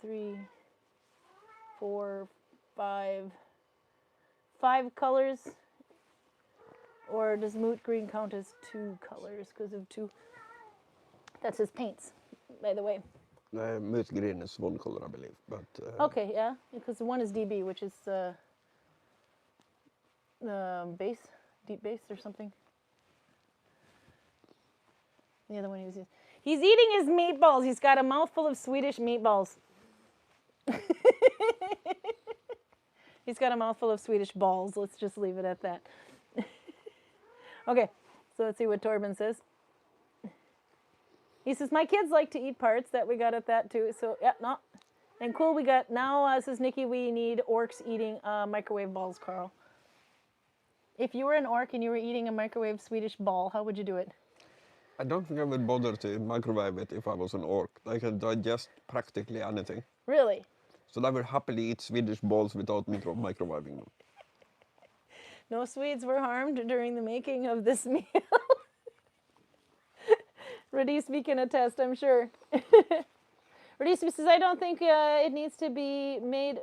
2, 3, 4, 5 colors. Or does moot green count as 2 colors because of 2? That's his paints, by the way. Moot green is one color, I believe. But okay, yeah, because one is DB, which is base, deep base or something. The other one he's eating his meatballs. He's got a mouthful of Swedish meatballs. He's got a mouthful of Swedish balls. Let's just leave it at that. Okay, so let's see what Torben says. He says, my kids like to eat parts. That we got at that too. So, yeah, no. And cool, we got, now, says Nikki, we need orcs eating microwave balls, Carl. If you were an orc and you were eating a microwave Swedish ball, how would you do it? I don't think I would bother to microwave it if I was an orc. I can digest practically anything. Really? So I would happily eat Swedish balls without microwaving them. No Swedes were harmed during the making of this meal. Radisby can attest, I'm sure. Radisby says, I don't think it needs to be made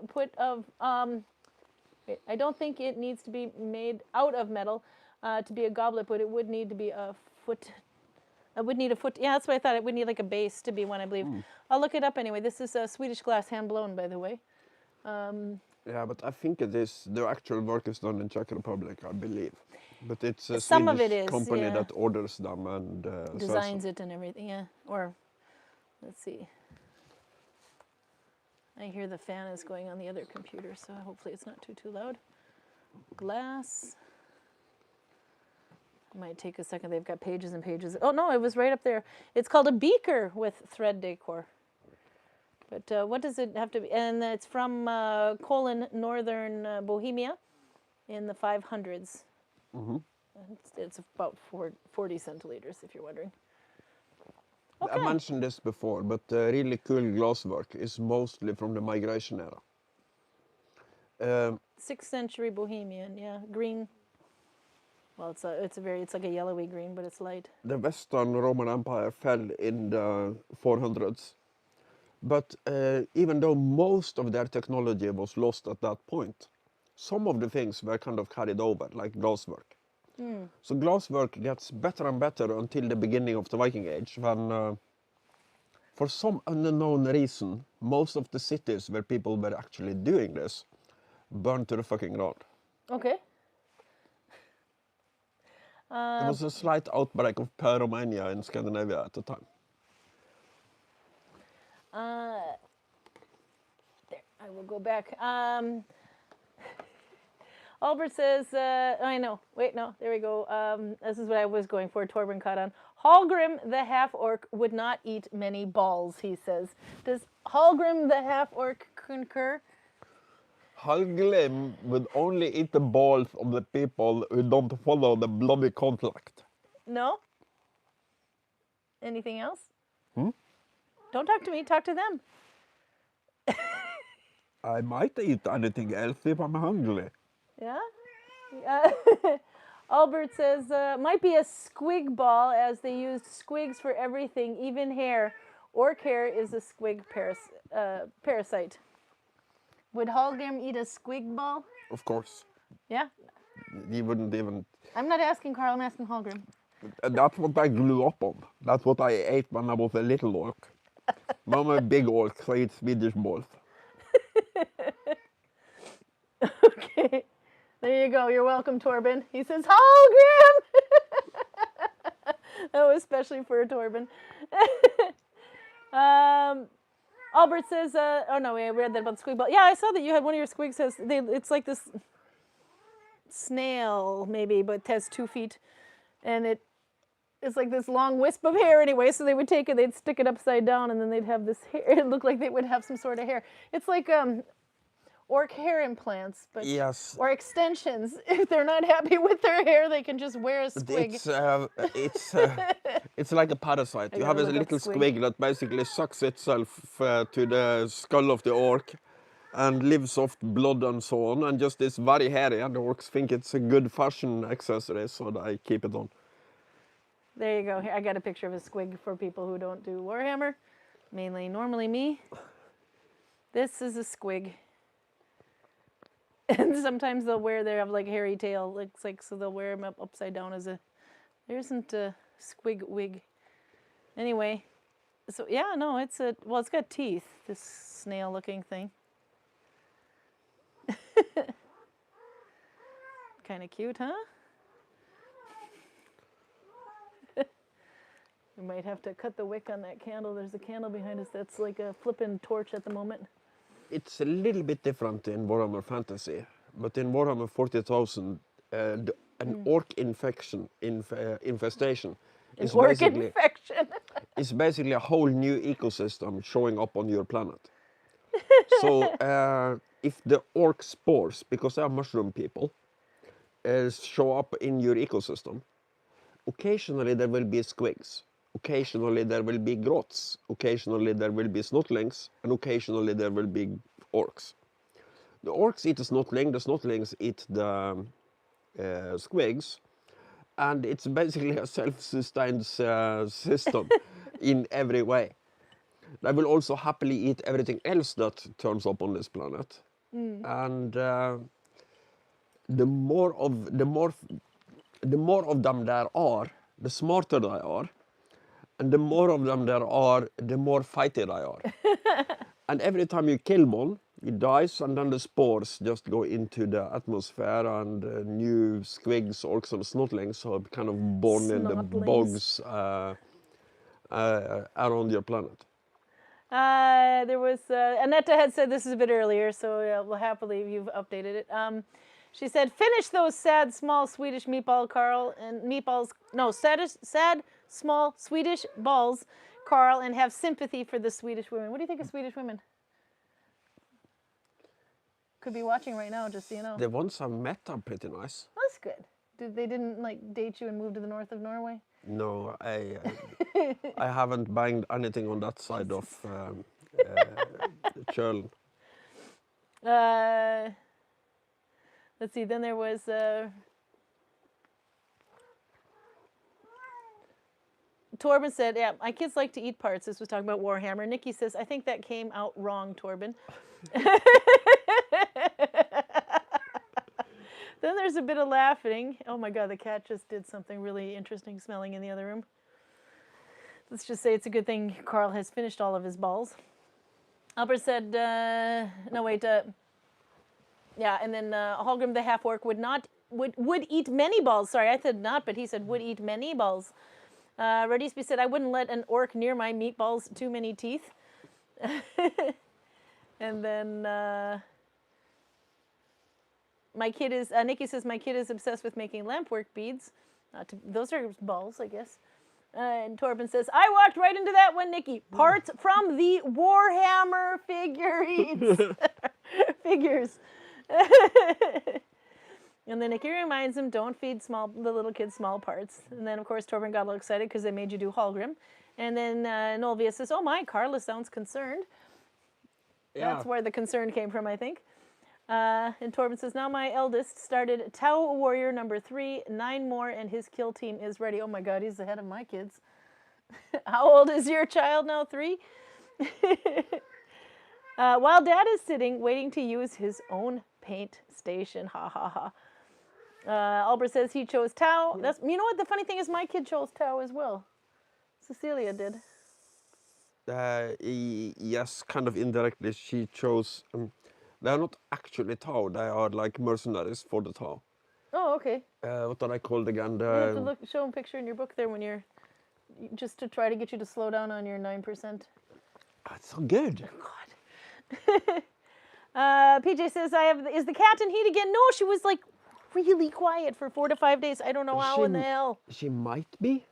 I don't think it needs to be made out of metal to be a goblet, but it would need to be a foot. It would need a foot. Yeah, that's what I thought. It would need like a base to be one, I believe. I'll look it up anyway. This is Swedish glass, hand blown, by the way. Yeah, but I think it is, the actual work is done in Czech Republic, I believe. But it's a Some of Swedish it is, company yeah. that orders them and Designs it and everything, yeah. Or, let's see. I hear the fan is going on the other computer, so hopefully it's not too loud. Glass. Might take a second. They've got pages and pages. Oh, no, it was right up there. It's called a beaker with thread decor. But what does it have to be? And it's from Kolin, northern Bohemia in the 500s. Mm-hmm. It's about 40 centiliters, if you're wondering. Okay. I mentioned this before, but really cool glasswork is mostly from the migration era. 6th century Bohemian, yeah, green. Well, it's like a yellowy green, but it's light. The Western Roman Empire fell in the 400s, but even though most of their technology was lost at that point, some of the things were kind of carried over, like glasswork. So glasswork gets better and better until the beginning of the Viking Age, when, for some unknown reason, most of the cities where people were actually doing this burned to the fucking ground. Okay. There was a slight outbreak of pyromania in Scandinavia at the time. There, I will go back. Albert says, I know. Wait, no, there we go. This is what I was going for. Torben caught on. Hallgrim the half-orc would not eat many balls, he says. Does Hallgrim the half-orc concur? Hallgrim would only eat the balls of the people who don't follow the bloody contract. No? Anything else? Hmm? Don't talk to me, talk to them. I might eat anything else if I'm hungry. Yeah? Albert says, might be a squig ball as they used squigs for everything, even hair. Orc hair is a squig parasite. Would Hallgrim eat a squig ball? Of course. Yeah? He wouldn't even... I'm not asking Carl, I'm asking Hallgrim. That's what I grew up on. That's what I ate when I was a little orc. Now I'm a big orc, so I eat Swedish balls. Okay. There you go. You're welcome, Torben. He says, Hallgrim! Oh, especially for Torben. Albert says, oh no, I read that about the squig ball. Yeah, I saw that you had one of your squigs has, it's like this snail, maybe, but has 2 feet. And it's like this long wisp of hair anyway, so they would take it, they'd stick it upside down, and then they'd have this hair. It looked like they would have some sort of hair. It's like orc hair implants, but yes. Or extensions. If they're not happy with their hair, they can just wear a squig. It's like a parasite. You have a little squig that basically sucks itself to the skull of the orc and lives off blood and so on, and just is very hairy, and the orcs think it's a good fashion accessory, so they keep it on. There you go. Here, I got a picture of a squig for people who don't do Warhammer, normally me. This is a squig. And sometimes they have like hairy tail, looks like, so they'll wear them upside down as a, there isn't a squig wig. Anyway, so yeah, no, it's got teeth, this snail looking thing. Kind of cute, huh? We might have to cut the wick on that candle. There's a candle behind us that's like a flippin' torch at the moment. It's a little bit different in Warhammer Fantasy, but in Warhammer 40,000, an orc infestation is basically a whole new ecosystem showing up on your planet. So if the orc spores, because they are mushroom people, show up in your ecosystem, occasionally there will be squigs. Occasionally there will be grots, occasionally there will be snotlings, and occasionally there will be orcs. The orcs eat the snotlings eat the squigs, and it's basically a self-sustained system in every way. They will also happily eat everything else that turns up on this planet. And the more of them there are, the smarter they are. And the more of them there are, the more fighty they are. And every time you kill one, he dies, and then the spores just go into the atmosphere, and new squigs, orcs, and snotlings are kind of born in the bogs around your planet. There was, Annette had said this is a bit earlier, so well, happily you've updated it. She said, finish those sad, small Swedish meatball, Carl, and meatballs, no, sad, small Swedish balls, Carl, and have sympathy for the Swedish women. What do you think of Swedish women? Could be watching right now, just so you know. The ones I've met are pretty nice. That's good. They didn't like date you and move to the north of Norway? No, I haven't banged anything on that side of Kjølen. Let's see, then there was... Torben said, yeah, my kids like to eat parts. This was talking about Warhammer. Nikki says, I think that came out wrong, Torben. Then there's a bit of laughing. Oh my God, the cat just did something really interesting smelling in the other room. Let's just say it's a good thing Carl has finished all of his balls. Albert said, no wait, yeah, and then Hallgrim the half-orc would not would eat many balls. Sorry, I said not, but he said would eat many balls. Radisby said, I wouldn't let an orc near my meatballs, too many teeth. And then my kid is, Nikki says, my kid is obsessed with making lampwork beads. Those are balls, I guess. And Torben says, I walked right into that one, Nikki. Parts from the Warhammer figurines. Figures. And then Nikki reminds him, don't feed the little kids small parts. And then, of course, Torben got a little excited because they made you do Hallgrim. And then Nolvia says, oh my, Carla sounds concerned. Yeah. That's where the concern came from, I think. And Torben says, now my eldest started Tau Warrior number 3, 9 more, and his kill team is ready. Oh my God, he's ahead of my kids. How old is your child now? 3? While Dad is sitting, waiting to use his own paint station. Ha ha ha. Albert says he chose Tau. That's, you know what? The funny thing is my kid chose Tau as well. Cecilia did. Yes, kind of indirectly. She chose... they are not actually Tau. They are like mercenaries for the Tau. Oh, okay. What are they called again? You have to show them a picture in your book there when you're... Just to try to get you to slow down on your 9%. That's so good. Oh, God. PJ says, is the cat in heat again? No, she was like really quiet for 4 to 5 days. I don't know how in the hell. She might be.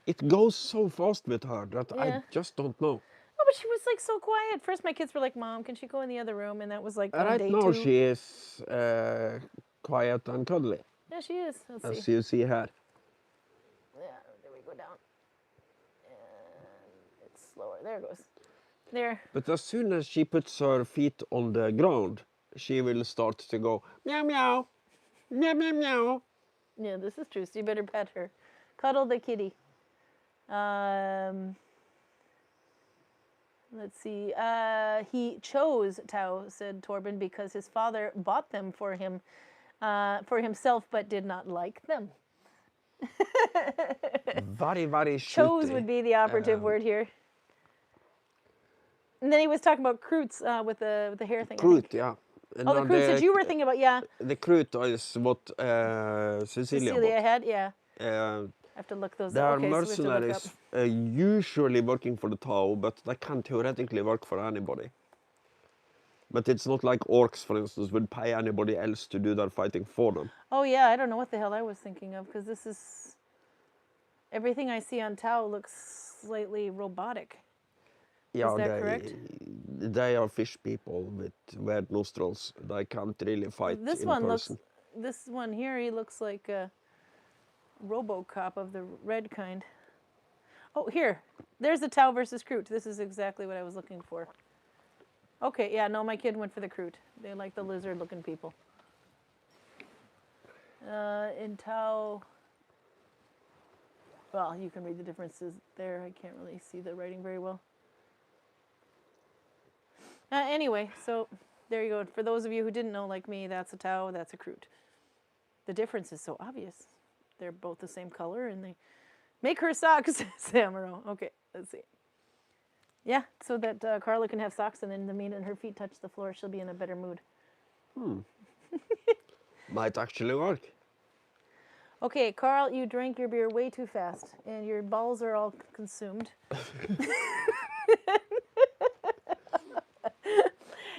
It goes so fast with her that I just don't know. Oh, but she was like so quiet. First, my kids were like, Mom, can she go in the other room? And that was like on day 2. Right now she is quiet and cuddly. Yeah, she is. Let's see. As you see her. Yeah, there we go down. And it's slower. There it goes. There. But as soon as she puts her feet on the ground, she will start to go meow meow, meow meow meow. Yeah, this is true. So you better pet her. Cuddle the kitty. Let's see. He chose Tau, said Torben, because his father bought them for him, for himself, but did not like them. Very, very shooty. Chose would be the operative word here. And then he was talking about Kroots with the hair thing. Kroot, yeah. Oh, the Kroots that you were thinking about, yeah. The Kroot is what Cecilia had, yeah. I have to look those up. They are mercenaries, usually working for the Tau, but they can theoretically work for anybody. But it's not like orcs, for instance, would pay anybody else to do their fighting for them. Oh yeah, I don't know what the hell I was thinking of, because this is... Everything I see on Tau looks slightly robotic. Yeah, is that correct? They are fish people with weird nostrils. They can't really fight in person. This one here, he looks like a RoboCop of the red kind. Oh, here. There's the Tau versus Kroot. This is exactly what I was looking for. Okay, yeah, no, my kid went for the Kroot. They like the lizard-looking people. In Tau... Well, you can read the differences there. I can't really see the writing very well. Anyway, so there you go. For those of you who didn't know, like me, that's a Tau, that's a Kroot. The difference is so obvious. They're both the same color, and they make her socks, Samaro. Okay, let's see. Yeah, so that Carla can have socks, and then the minute her feet touch the floor, she'll be in a better mood. Might actually work. Okay, Carl, you drank your beer way too fast, and your balls are all consumed.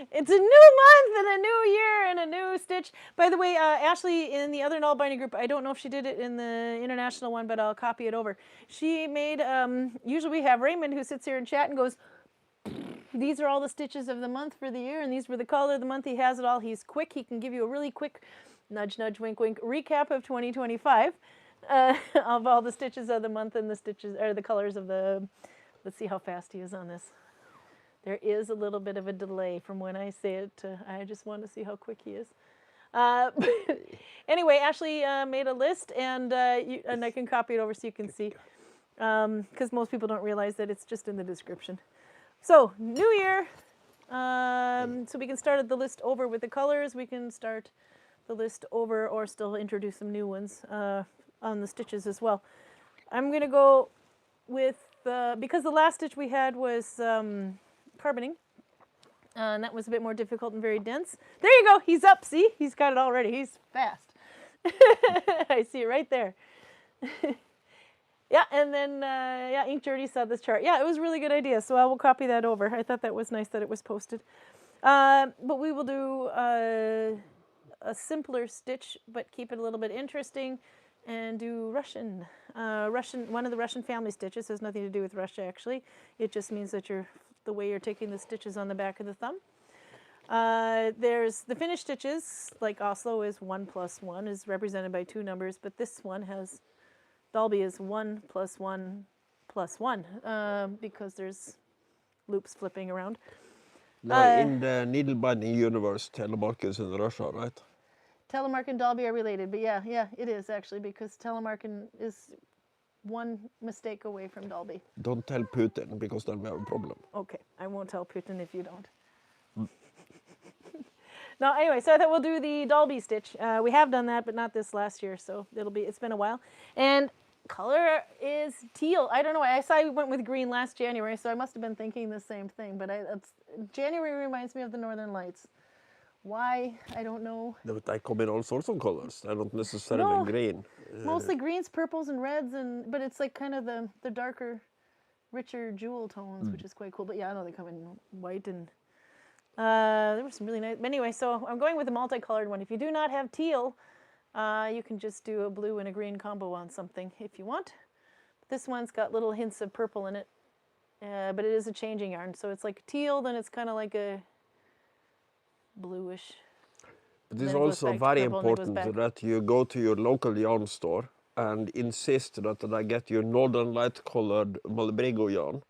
It's a new month and a new year and a new stitch. By the way, Ashley in the other Nalbinding group, I don't know if she did it in the international one, but I'll copy it over. She made, usually we have Raymond who sits here and chat and goes, these are all the stitches of the month for the year, and these were the color of the month. He has it all. He's quick. He can give you a really quick nudge, nudge, wink, wink recap of 2025 of all the stitches of the month and the stitches, or the colors of the, let's see how fast he is on this. There is a little bit of a delay from when I say it to, I just want to see how quick he is. Anyway, Ashley made a list, and I can copy it over so you can see, because most people don't realize that it's just in the description. So, new year. So we can start the list over with the colors. We can start the list over or still introduce some new ones on the stitches as well. I'm going to go with, because the last stitch we had was carboning, and that was a bit more difficult and very dense. There you go. He's up. See? He's got it already. He's fast. I see it right there. Yeah, and then, yeah, Ink already saw this chart. Yeah, it was a really good idea, so I will copy that over. I thought that was nice that it was posted. But we will do a simpler stitch, but keep it a little bit interesting, and do Russian. One of the Russian family stitches has nothing to do with Russia, actually. It just means that the way you're taking the stitches on the back of the thumb. There's the Finnish stitches, like Oslo is 1 + 1, is represented by 2 numbers, but this one has, Dalby is 1 + 1 + 1, because there's loops flipping around. Now, in the needle binding universe, telemark is in Russia, right? Telemark and Dalby are related, but yeah, it is actually, because Telemark is one mistake away from Dalby. Don't tell Putin, because then we have a problem. Okay, I won't tell Putin if you don't. No, anyway, so I thought we'll do the Dalby stitch. We have done that, but not this last year, so it's been a while. And color is teal. I don't know. I saw I went with green last January, so I must have been thinking the same thing. But January reminds me of the Northern Lights. Why? I don't know. They come in all sorts of colors. They're not necessarily green. Mostly greens, purples, and reds, but it's like kind of the darker, richer jewel tones, which is quite cool. But yeah, I know they come in white and there were some really nice. Anyway, so I'm going with a multicolored one. If you do not have teal, you can just do a blue and a green combo on something if you want. This one's got little hints of purple in it, but it is a changing yarn. So it's like teal, then it's kind of like a bluish. It is also very important that you go to your local yarn store and insist that they get your Northern Light colored Malabrigo yarn.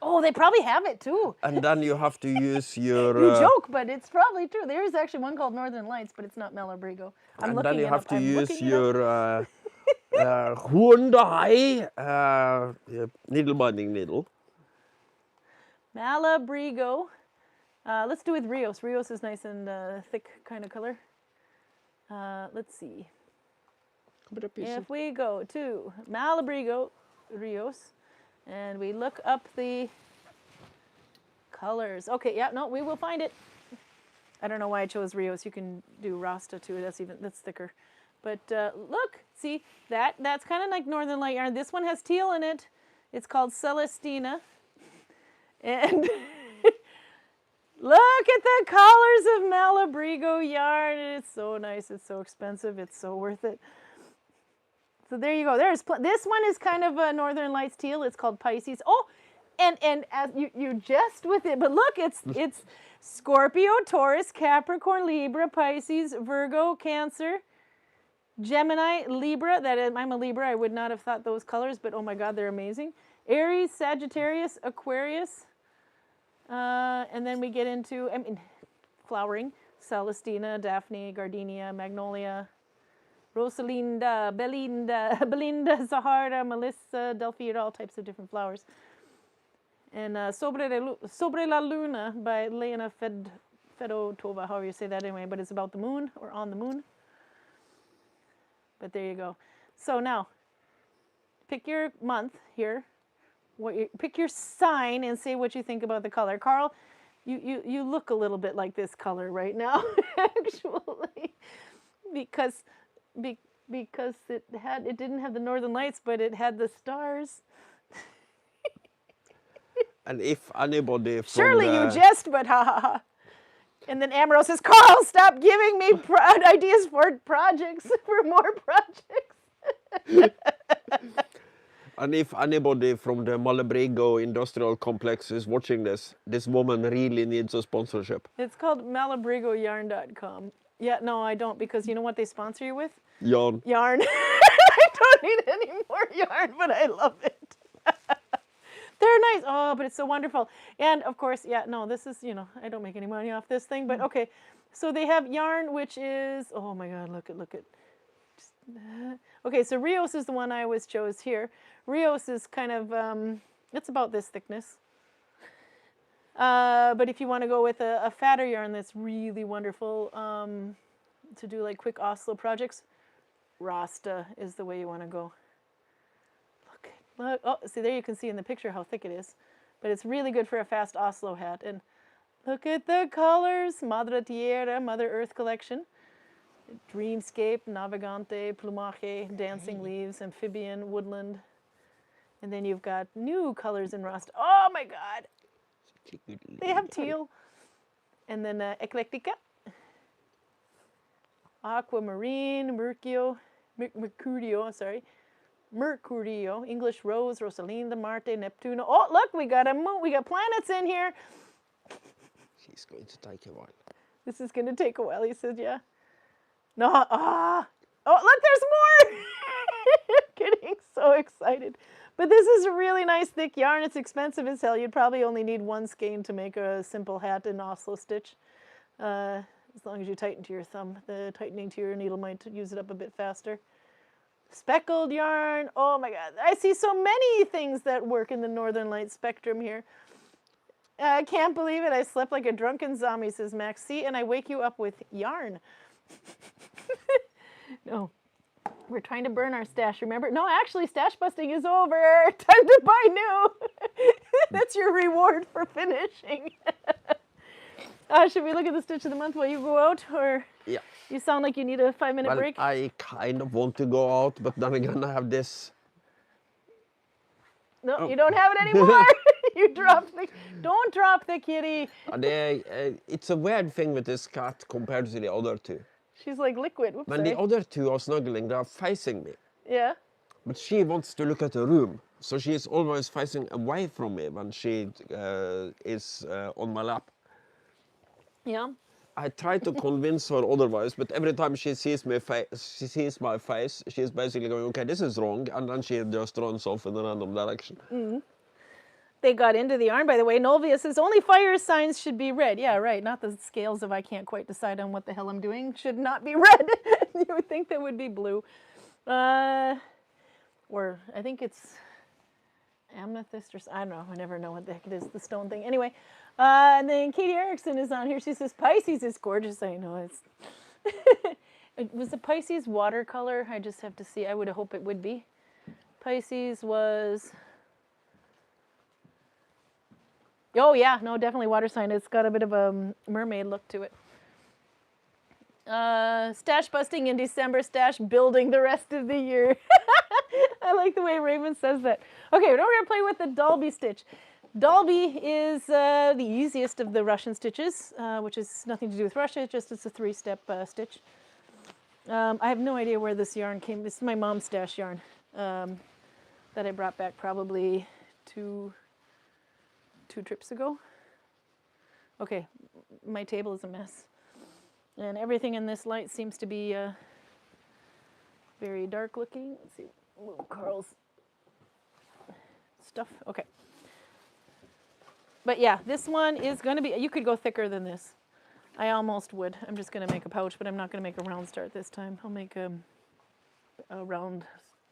Oh, they probably have it too. And then you have to use your... You joke, but it's probably true. There is actually one called Northern Lights, but it's not Malabrigo. And then you have to use your Hyundai needle binding needle. Malabrigo. Let's do with Rios. Rios is nice and thick kind of color. Let's see. If we go to Malabrigo, Rios, and we look up the colors. Okay, yeah, no, we will find it. I don't know why I chose Rios. You can do Rasta too. That's thicker. But look, see, that's kind of like Northern Light yarn. This one has teal in it. It's called Celestina. And look at the colors of Malabrigo yarn. It's so nice. It's so expensive. It's so worth it. So there you go. This one is kind of a Northern Lights teal. It's called Pisces. Oh, and as you jest with it, but look, it's Scorpio, Taurus, Capricorn, Libra, Pisces, Virgo, Cancer, Gemini, Libra. I'm a Libra. I would not have thought those colors, but oh my God, they're amazing. Aries, Sagittarius, Aquarius, and then we get into flowering: Celestina, Daphne, Gardenia, Magnolia, Rosalinda, Belinda, Sahara, Melissa, Delphia, all types of different flowers. And Sobre la Luna by Lena Fedotova, however you say that anyway, but it's about the moon, or on the moon. But there you go. So now, pick your month here, pick your sign and say what you think about the color. Carl, you look a little bit like this color right now, actually, because it didn't have the Northern Lights, but it had the stars. And if anybody from Surely you jest, but ha ha ha. And then Amaro says, Carl, stop giving me ideas for projects, for more projects. And if anybody from the Malabrigo Industrial Complex is watching this woman really needs a sponsorship. It's called malabrigoyarn.com. Yeah, no, I don't, because you know what they sponsor you with? Yarn. Yarn. I don't need any more yarn, but I love it. They're nice. Oh, but it's so wonderful. And of course, yeah, no, this is, I don't make any money off this thing, but okay. So they have yarn, which is, oh my God, look at. Okay, so Rios is the one I always chose here. Rios is kind of, it's about this thickness. But if you want to go with a fatter yarn that's really wonderful to do like quick Oslo projects, Rasta is the way you want to go. Look, oh, see, there you can see in the picture how thick it is. But it's really good for a fast Oslo hat. And look at the colors. Madre Tierra, Mother Earth collection. Dreamscape, Navigante, Plumage, Dancing Leaves, Amphibian, Woodland. And then you've got new colors in rust. Oh my God! They have teal. And then Eclectica, Aquamarine, Mercurio, English Rose, Rosalinda, Marte, Neptuno. Oh, look, we got a moon. We got planets in here. She's going to take a while. This is going to take a while, he said, yeah. No, oh, look, there's more. Getting so excited. But this is a really nice thick yarn. It's expensive as hell. You'd probably only need one skein to make a simple hat in Oslo stitch. As long as you tighten to your thumb. The tightening to your needle might use it up a bit faster. Speckled yarn. Oh my God. I see so many things that work in the Northern Lights spectrum here. I can't believe it. I slept like a drunken zombie, says Max. See, and I wake you up with yarn. No. We're trying to burn our stash, remember? No, actually, stash busting is over. Time to buy new. That's your reward for finishing. Should we look at the stitch of the month while you go out? Or Yeah. you sound like you need a 5-minute break? I kind of want to go out, but then again, I have this. No, you don't have it anymore. You dropped the... Don't drop the kitty. It's a weird thing with this cat compared to the other two. She's like liquid. Whoops, When the other two are snuggling, they are facing me. Yeah. But she wants to look at the room, so she is always facing away from me when she is on my lap. Yeah. I try to convince her otherwise, but every time she sees my face, she's basically going, okay, this is wrong, and then she just runs off in a random direction. Mm-hmm. They got into the yarn, by the way. Nolvia says only fire signs should be red. Yeah, right. Not the scales of I can't quite decide on what the hell I'm doing should not be red. You would think that would be blue. Or I think it's amethyst or I don't know. I never know what the heck it is, the stone thing. Anyway, and then Katie Erickson is on here. She says Pisces is gorgeous. I know it's. It was the Pisces watercolor. I just have to see. I would hope it would be. Pisces was. Oh yeah, no, definitely water sign. It's got a bit of a mermaid look to it. Stash busting in December, stash building the rest of the year. I like the way Raven says that. Okay, now we're going to play with the Dalby stitch. Dalby is the easiest of the Russian stitches, which is nothing to do with Russia, just it's a 3-step stitch. I have no idea where this yarn came. This is my mom's stash yarn that I brought back probably two trips ago. Okay, my table is a mess. And everything in this light seems to be very dark looking. Let's see, move Carl's stuff. Okay. But yeah, this one is going to be, you could go thicker than this. I almost would. I'm just going to make a pouch, but I'm not going to make a round start this time. I'll make a round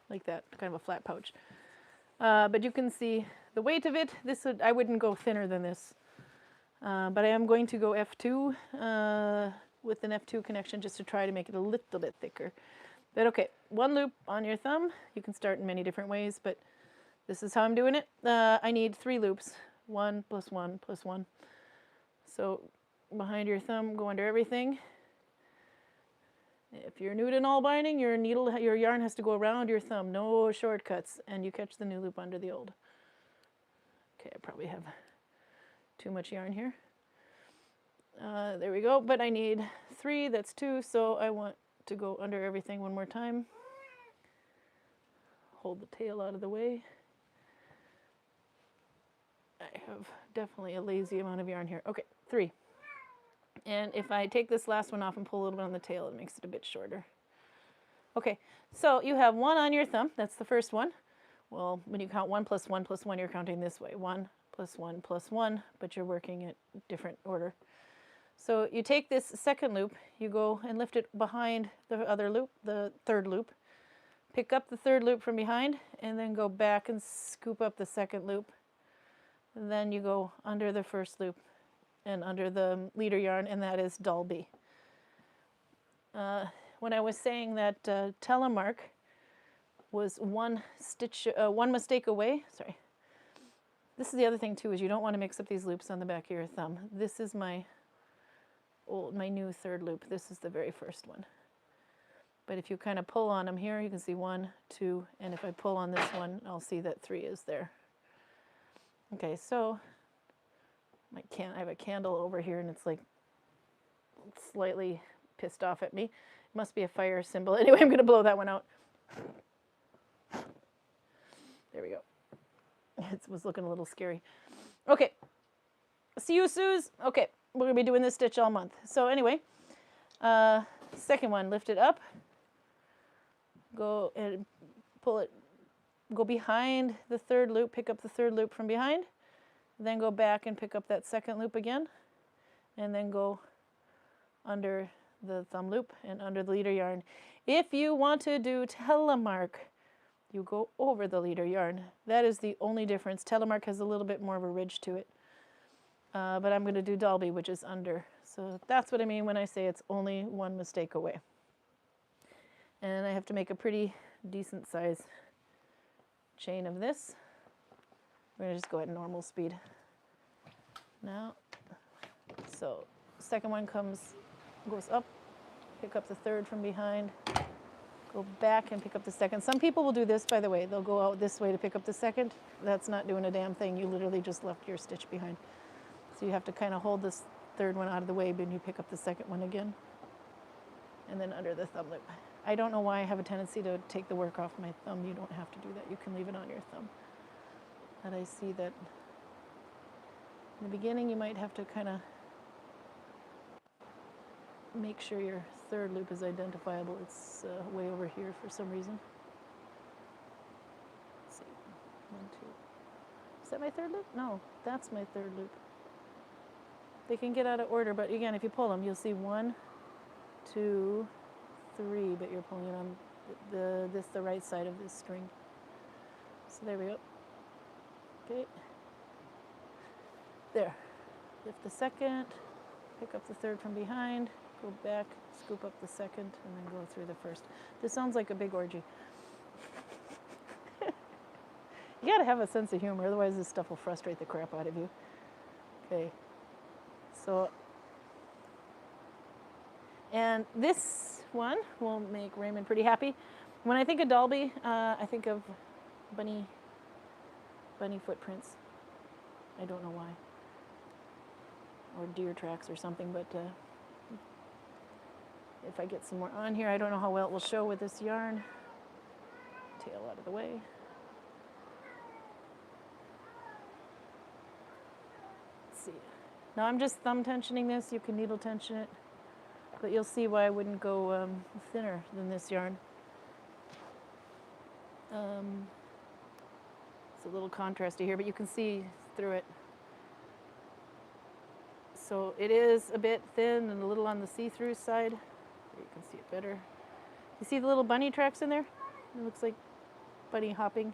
like that, kind of a flat pouch. But you can see the weight of it. This would, I wouldn't go thinner than this. But I am going to go F2 with an F2 connection just to try to make it a little bit thicker. But okay, 1 loop on your thumb. You can start in many different ways, but this is how I'm doing it. I need 3 loops. 1 plus 1 plus 1. So behind your thumb, go under everything. If you're new to Nalbinding, your yarn has to go around your thumb. No shortcuts, and you catch the new loop under the old. Okay, I probably have too much yarn here. There we go, but I need 3, that's 2, so I want to go under everything one more time. Hold the tail out of the way. I have definitely a lazy amount of yarn here. Okay, 3. And if I take this last one off and pull a little bit on the tail, it makes it a bit shorter. Okay, so you have 1 on your thumb. That's the first one. Well, when you count 1 plus 1 plus 1, you're counting this way. 1 plus 1 plus 1, but you're working at different order. So you take this second loop, you go and lift it behind the other loop, the third loop. Pick up the third loop from behind, and then go back and scoop up the second loop. And then you go under the first loop and under the leader yarn, and that is Dalby. When I was saying that telemark was one mistake away, sorry. This is the other thing too, is you don't want to mix up these loops on the back of your thumb. This is my new third loop. This is the very first one. But if you kind of pull on them here, you can see 1, 2, and if I pull on this one, I'll see that 3 is there. Okay, so I have a candle over here, and it's like slightly pissed off at me. It must be a fire symbol. Anyway, I'm going to blow that one out. There we go. It was looking a little scary. Okay. See you, Suze. Okay, we're going to be doing this stitch all month. So anyway, second one, lift it up. Go and pull it. Go behind the third loop, pick up the third loop from behind. Then go back and pick up that second loop again. And then go under the thumb loop and under the leader yarn. If you want to do telemark, you go over the leader yarn. That is the only difference. Telemark has a little bit more of a ridge to it. But I'm going to do Dalby, which is under. So that's what I mean when I say it's only one mistake away. And I have to make a pretty decent size chain of this. We're going to just go at normal speed now. So second one goes up, pick up the third from behind, go back and pick up the second. Some people will do this, by the way. They'll go out this way to pick up the second. That's not doing a damn thing. You literally just left your stitch behind. So you have to kind of hold this third one out of the way when you pick up the second one again. And then under the thumb loop. I don't know why I have a tendency to take the work off my thumb. You don't have to do that. You can leave it on your thumb. But I see that in the beginning you might have to kind of make sure your third loop is identifiable. It's way over here for some reason. Let's see. 1, 2. Is that my third loop? No, that's my third loop. They can get out of order, but again, if you pull them, you'll see 1, 2, 3, but you're pulling it on the right side of this string. So there we go. Okay. There. Lift the second, pick up the third from behind, go back, scoop up the second, and then go through the first. This sounds like a big orgy. You gotta have a sense of humor, otherwise this stuff will frustrate the crap out of you. Okay. So, and this one will make Raymond pretty happy. When I think of Dalby, I think of bunny footprints. I don't know why. Or deer tracks or something, but if I get some more on here, I don't know how well it will show with this yarn. Tail out of the way. Let's see. Now I'm just thumb tensioning this. You can needle tension it, but you'll see why I wouldn't go thinner than this yarn. It's a little contrasty here, but you can see through it. So it is a bit thin and a little on the see-through side. You can see it better. You see the little bunny tracks in there? It looks like bunny hopping.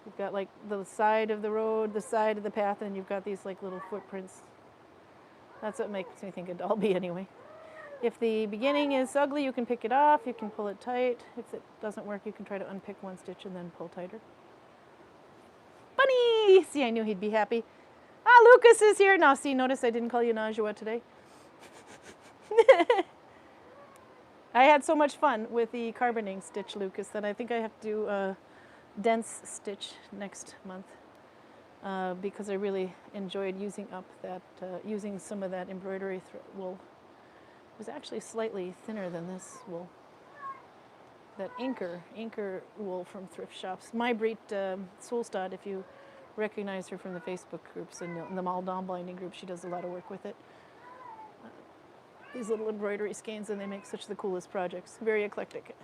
You've got like the side of the road, the side of the path, and you've got these like little footprints. That's what makes me think of Dalby anyway. If the beginning is ugly, you can pick it off, you can pull it tight. If it doesn't work, you can try to unpick one stitch and then pull tighter. Bunny! See, I knew he'd be happy. Ah, Lucas is here. Now, see, notice I didn't call you Najwa today. I had so much fun with the carboning stitch, Lucas, that I think I have to do a dense stitch next month because I really enjoyed using up that, using some of that embroidery wool. It was actually slightly thinner than this wool. That anchor wool from thrift shops. Maybrit Solstad, if you recognize her from the Facebook groups and the Nalbinding group, she does a lot of work with it. These little embroidery skeins, and they make such the coolest projects. Very eclectic.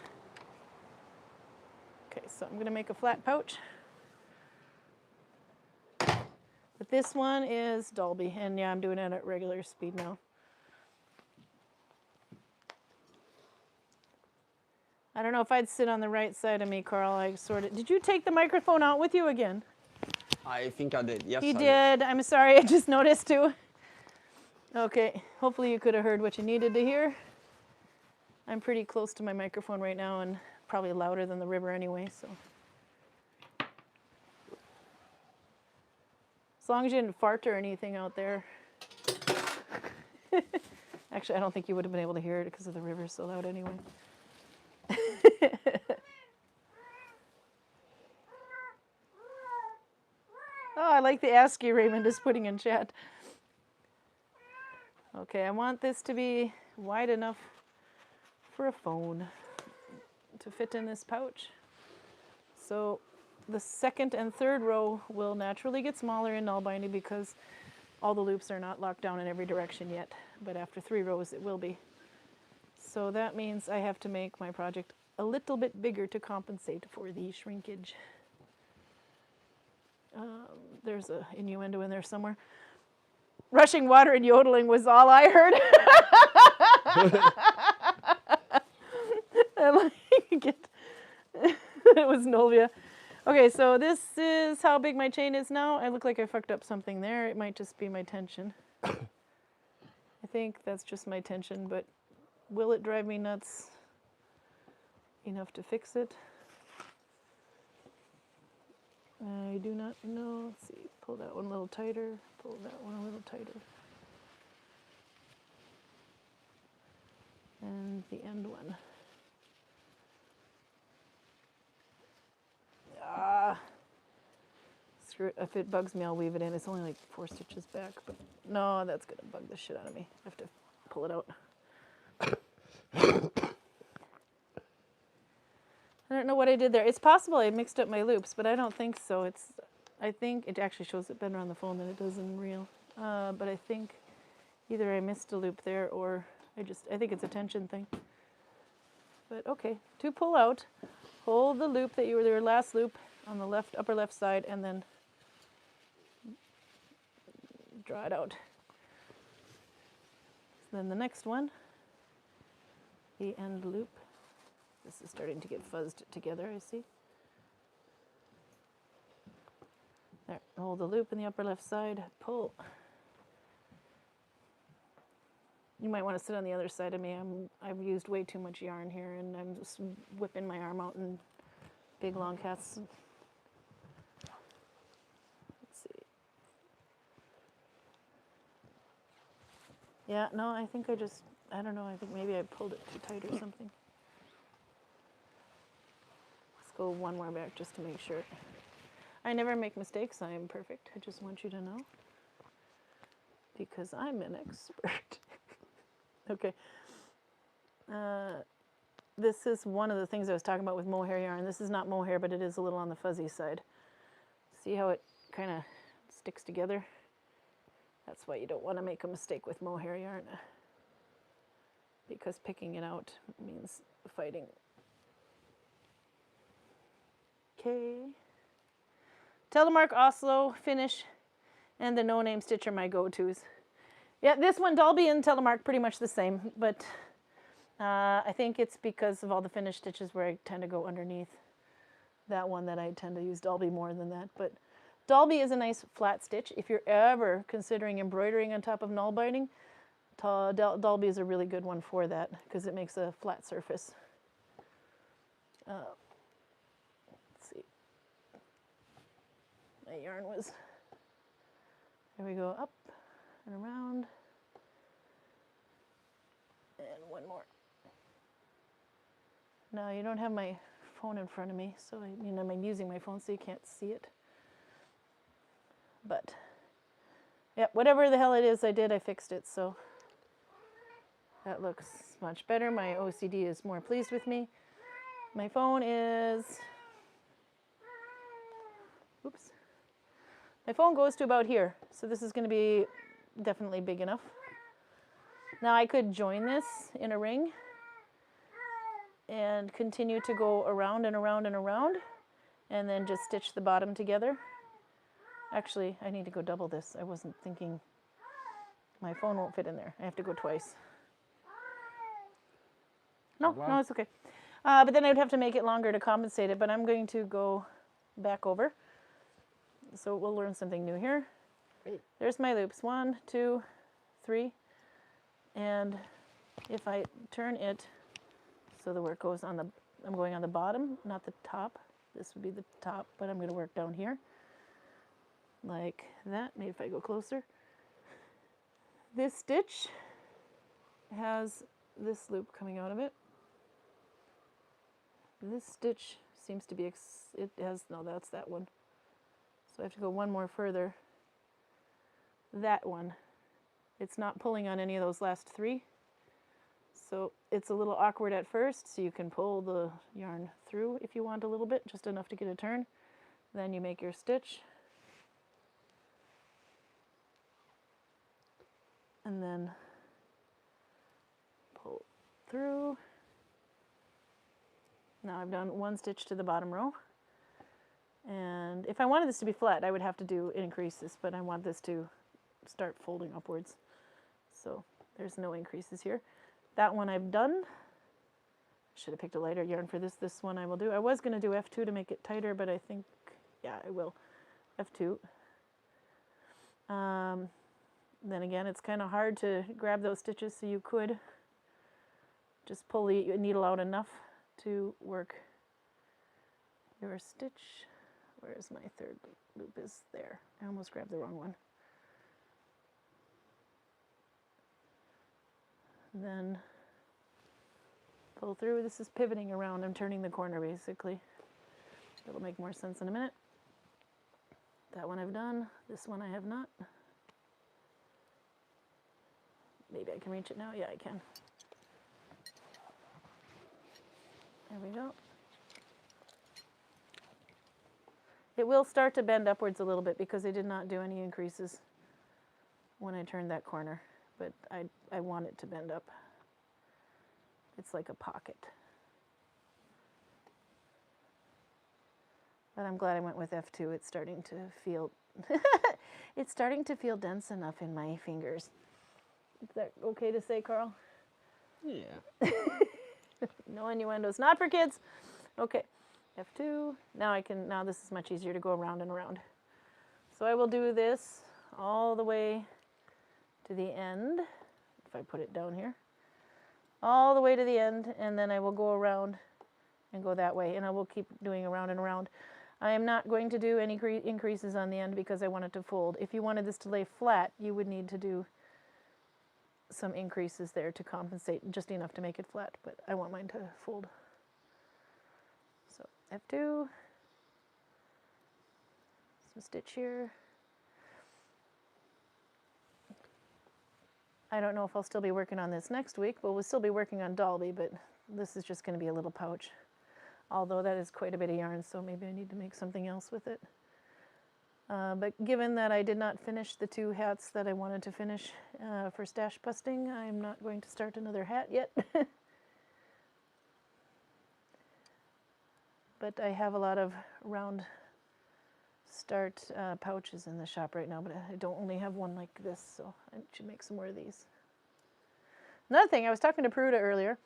Okay, so I'm going to make a flat pouch. But this one is Dalby, and yeah, I'm doing it at regular speed now. I don't know if I'd sit on the right side of me, Carl. I sort of. Did you take the microphone out with you again? I think I did, yes. He did. I'm sorry, I just noticed too. Okay, hopefully you could have heard what you needed to hear. I'm pretty close to my microphone right now and probably louder than the river anyway, so. As long as you didn't fart or anything out there. Actually, I don't think you would have been able to hear it because of the river so loud anyway. Oh, I like the ASCII Raymond is putting in chat. Okay, I want this to be wide enough for a phone to fit in this pouch. So the second and third row will naturally get smaller in Nalbinding because all the loops are not locked down in every direction yet, but after 3 rows it will be. So that means I have to make my project a little bit bigger to compensate for the shrinkage. There's an innuendo in there somewhere. Rushing water and yodeling was all I heard. I like it. It was Nolvia. Okay, so this is how big my chain is now. I look like I fucked up something there. It might just be my tension. I think that's just my tension, but will it drive me nuts enough to fix it? I do not know. Let's see. Pull that one a little tighter. Pull that one a little tighter. And the end one. Screw it. If it bugs me, I'll weave it in. It's only like 4 stitches back, but no, that's gonna bug the shit out of me. I have to pull it out. I don't know what I did there. It's possible I mixed up my loops, but I don't think so. I think it actually shows it better on the phone than it does in real. But I think either I missed a loop there or I think it's a tension thing. But okay, to pull out, hold the loop that you were your last loop on the left, upper left side, and then draw it out. Then the next one, the end loop. This is starting to get fuzzed together, I see. There, hold the loop in the upper left side, pull. You might want to sit on the other side of me. I've used way too much yarn here, and I'm just whipping my arm out in big long cats. Let's see. Yeah, no, I think I don't know, I think maybe I pulled it too tight or something. Let's go one more back just to make sure. I never make mistakes. I am perfect. I just want you to know. Because I'm an expert. Okay. This is one of the things I was talking about with mohair yarn. This is not mohair, but it is a little on the fuzzy side. See how it kind of sticks together? That's why you don't want to make a mistake with mohair yarn. Because picking it out means fighting. Okay. Telemark, Oslo, Finnish, and the no-name stitch are my go-tos. Yeah, this one, Dalby and Telemark, pretty much the same, but I think it's because of all the Finnish stitches where I tend to go underneath that one that I tend to use Dalby more than that. But Dalby is a nice flat stitch. If you're ever considering embroidering on top of Nalbinding, Dalby is a really good one for that because it makes a flat surface. Let's see. My yarn was, there we go, up and around. And one more. Now you don't have my phone in front of me, so I'm using my phone so you can't see it. But, yeah, whatever the hell it is I did, I fixed it, so that looks much better. My OCD is more pleased with me. My phone is, oops. My phone goes to about here, so this is going to be definitely big enough. Now I could join this in a ring and continue to go around and around and around and then just stitch the bottom together. Actually, I need to go double this. I wasn't thinking my phone won't fit in there. I have to go twice. No, it's okay. But then I would have to make it longer to compensate it, but I'm going to go back over. So we'll learn something new here. Great. There's my loops, 1, 2, 3. And if I turn it so the work goes on the, I'm going on the bottom, not the top. This would be the top, but I'm going to work down here. Like that. Maybe if I go closer. This stitch has this loop coming out of it. This stitch seems to be, it has, no, that's that one. So I have to go one more further. That one, it's not pulling on any of those last three. So it's a little awkward at first, so you can pull the yarn through if you want a little bit, just enough to get a turn. Then you make your stitch. And then pull through. Now I've done one stitch to the bottom row. And if I wanted this to be flat, I would have to do increases, but I want this to start folding upwards. So there's no increases here. That one I've done. Should have picked a lighter yarn for this. This one I will do. I was going to do F2 to make it tighter, but I think, yeah, I will. F2. Then again, it's kind of hard to grab those stitches, so you could just pull the needle out enough to work your stitch. Where's my third loop? Is there. I almost grabbed the wrong one. Then pull through. This is pivoting around. I'm turning the corner basically. It'll make more sense in a minute. That one I've done. This one I have not. Maybe I can reach it now. Yeah, I can. There we go. It will start to bend upwards a little bit because I did not do any increases when I turned that corner, but I want it to bend up. It's like a pocket. But I'm glad I went with F2. It's starting to feel it's starting to feel dense enough in my fingers. Is that okay to say, Carl? Yeah. No innuendos. Not for kids. Okay. F2. Now this is much easier to go around and around. So I will do this all the way to the end. If I put it down here. All the way to the end, and then I will go around and go that way, and I will keep doing around and around. I am not going to do any increases on the end because I want it to fold. If you wanted this to lay flat, you would need to do some increases there to compensate, just enough to make it flat, but I want mine to fold. So F2, some stitch here. I don't know if I'll still be working on this next week, but we'll still be working on Dalby, but this is just going to be a little pouch. Although that is quite a bit of yarn, so maybe I need to make something else with it. But given that I did not finish the two hats that I wanted to finish for stash busting, I'm not going to start another hat yet. But I have a lot of round start pouches in the shop right now, but I don't only have one like this, so I should make some more of these. Another thing, I was talking to Peruta earlier,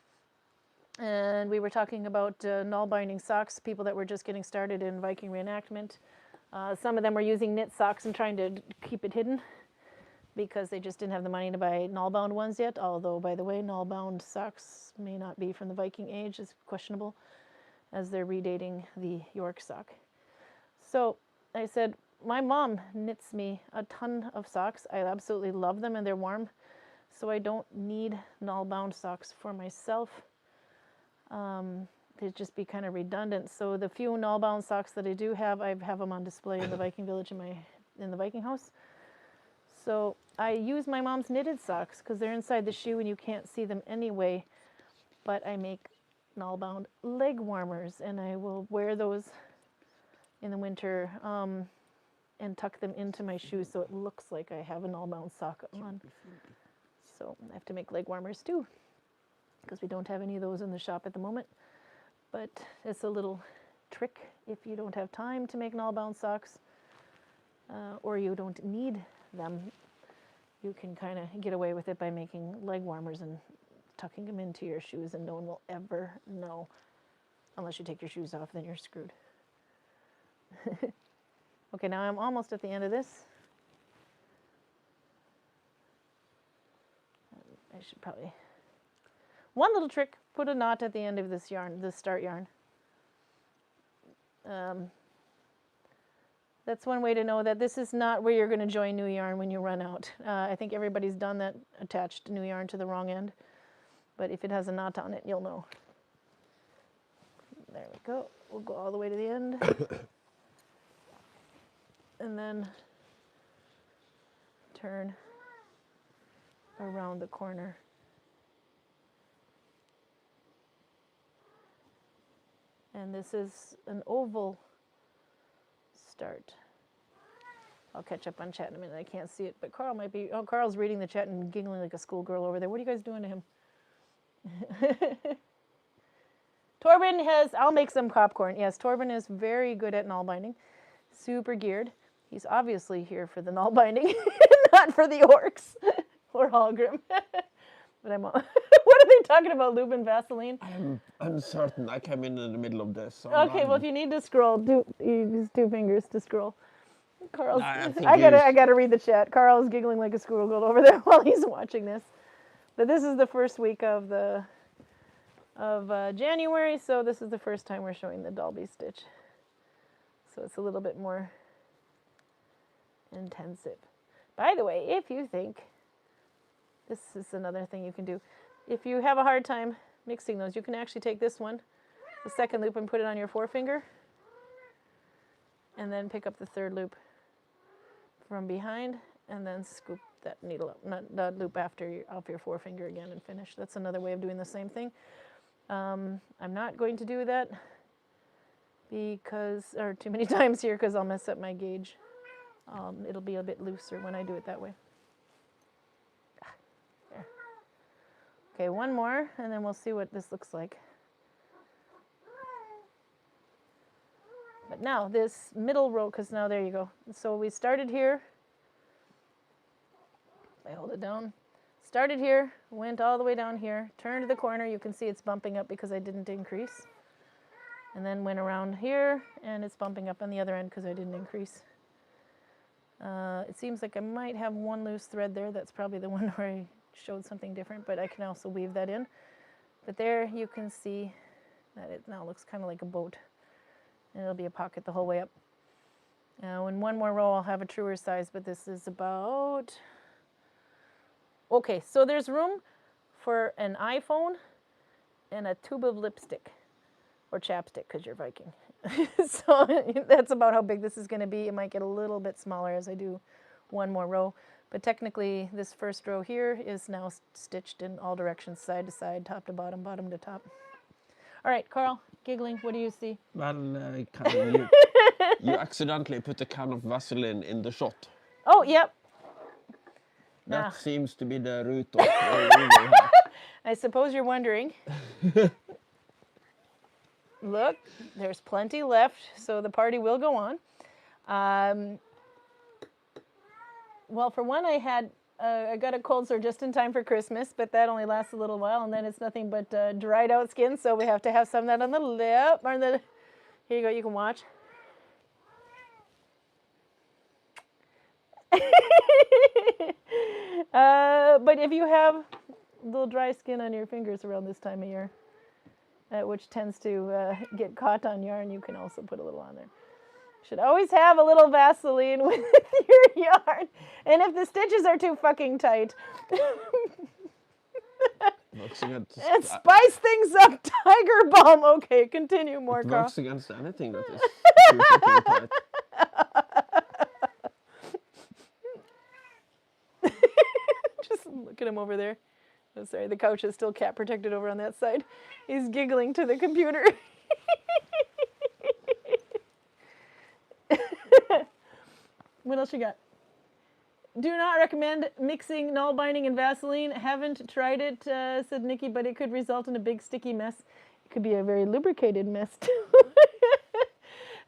and we were talking about Nalbinding socks, people that were just getting started in Viking reenactment. Some of them were using knit socks and trying to keep it hidden because they just didn't have the money to buy null-bound ones yet, although, by the way, null-bound socks may not be from the Viking age. It's questionable as they're redating the York sock. So I said, my mom knits me a ton of socks. I absolutely love them and they're warm, so I don't need null-bound socks for myself. They'd just be kind of redundant. So the few null-bound socks that I do have, I have them on display in the Viking village in the Viking house. So I use my mom's knitted socks because they're inside the shoe and you can't see them anyway. But I make null-bound leg warmers, and I will wear those in the winter and tuck them into my shoes so it looks like I have a null-bound sock on. So I have to make leg warmers too, because we don't have any of those in the shop at the moment. But it's a little trick if you don't have time to make null-bound socks or you don't need them. You can kind of get away with it by making leg warmers and tucking them into your shoes, and no one will ever know. Unless you take your shoes off, then you're screwed. Okay, now I'm almost at the end of this. I should probably... One little trick, put a knot at the end of this yarn, this start yarn. That's one way to know that this is not where you're going to join new yarn when you run out. I think everybody's done that, attached new yarn to the wrong end. But if it has a knot on it, you'll know. There we go. We'll go all the way to the end. And then turn around the corner. And this is an oval start. I'll catch up on chat in a minute. I can't see it, but Carl might be. Oh, Carl's reading the chat and giggling like a schoolgirl over there. What are you guys doing to him? Torben has. I'll make some popcorn. Yes, Torben is very good at Nalbinding. Super geared. He's obviously here for the Nalbinding, not for the orcs or Hallgrim. But I'm. What are they talking about? Lube and Vaseline? I'm uncertain. I came in the middle of this. So Okay, well, if you need to scroll, use 2 fingers to scroll. Carl's. I gotta read the chat. Carl is giggling like a schoolgirl over there while he's watching this. But this is the first week of January, so this is the first time we're showing the Dalby stitch. So it's a little bit more intensive. By the way, if you think, this is another thing you can do. If you have a hard time mixing those, you can actually take this one, the second loop, and put it on your forefinger, and then pick up the third loop from behind, and then scoop that needle up, not loop off your forefinger again and finish. That's another way of doing the same thing. I'm not going to do that or too many times here, because I'll mess up my gauge. It'll be a bit looser when I do it that way. There. Okay, one more, and then we'll see what this looks like. But now this middle row, because now there you go. So we started here. I hold it down. Started here, went all the way down here, turned the corner. You can see it's bumping up because I didn't increase. And then went around here, and it's bumping up on the other end because I didn't increase. It seems like I might have one loose thread there. That's probably the one where I showed something different, but I can also weave that in. But there you can see that it now looks kind of like a boat. And it'll be a pocket the whole way up. Now in one more row I'll have a truer size, but this is about... Okay, so there's room for an iPhone and a tube of lipstick, or chapstick because you're Viking. So that's about how big this is going to be. It might get a little bit smaller as I do one more row, but technically this first row here is now stitched in all directions, side to side, top to bottom, bottom to top. All right, Carl, giggling, what do you see? Well, you accidentally put a can of Vaseline in the shot. Oh, yep. That seems to be the root of evil. I suppose you're wondering. Look, there's plenty left, so the party will go on. Well, for one, I got a cold sore just in time for Christmas, but that only lasts a little while, and then it's nothing but dried out skin, so we have to have some of that on the lip. Here you go, you can watch. But if you have a little dry skin on your fingers around this time of year, which tends to get caught on yarn, you can also put a little on there. Should always have a little Vaseline with your yarn. And if the stitches are too fucking tight, and spice things up, Tiger Balm. Okay, continue more, Carl. It works against anything that is too fucking tight. Just look at him over there. Oh, sorry, the couch is still cat protected over on that side. He's giggling to the computer. What else you got? Do not recommend mixing Nalbinding and Vaseline. Haven't tried it, said Nikki, but it could result in a big sticky mess. It could be a very lubricated mess too.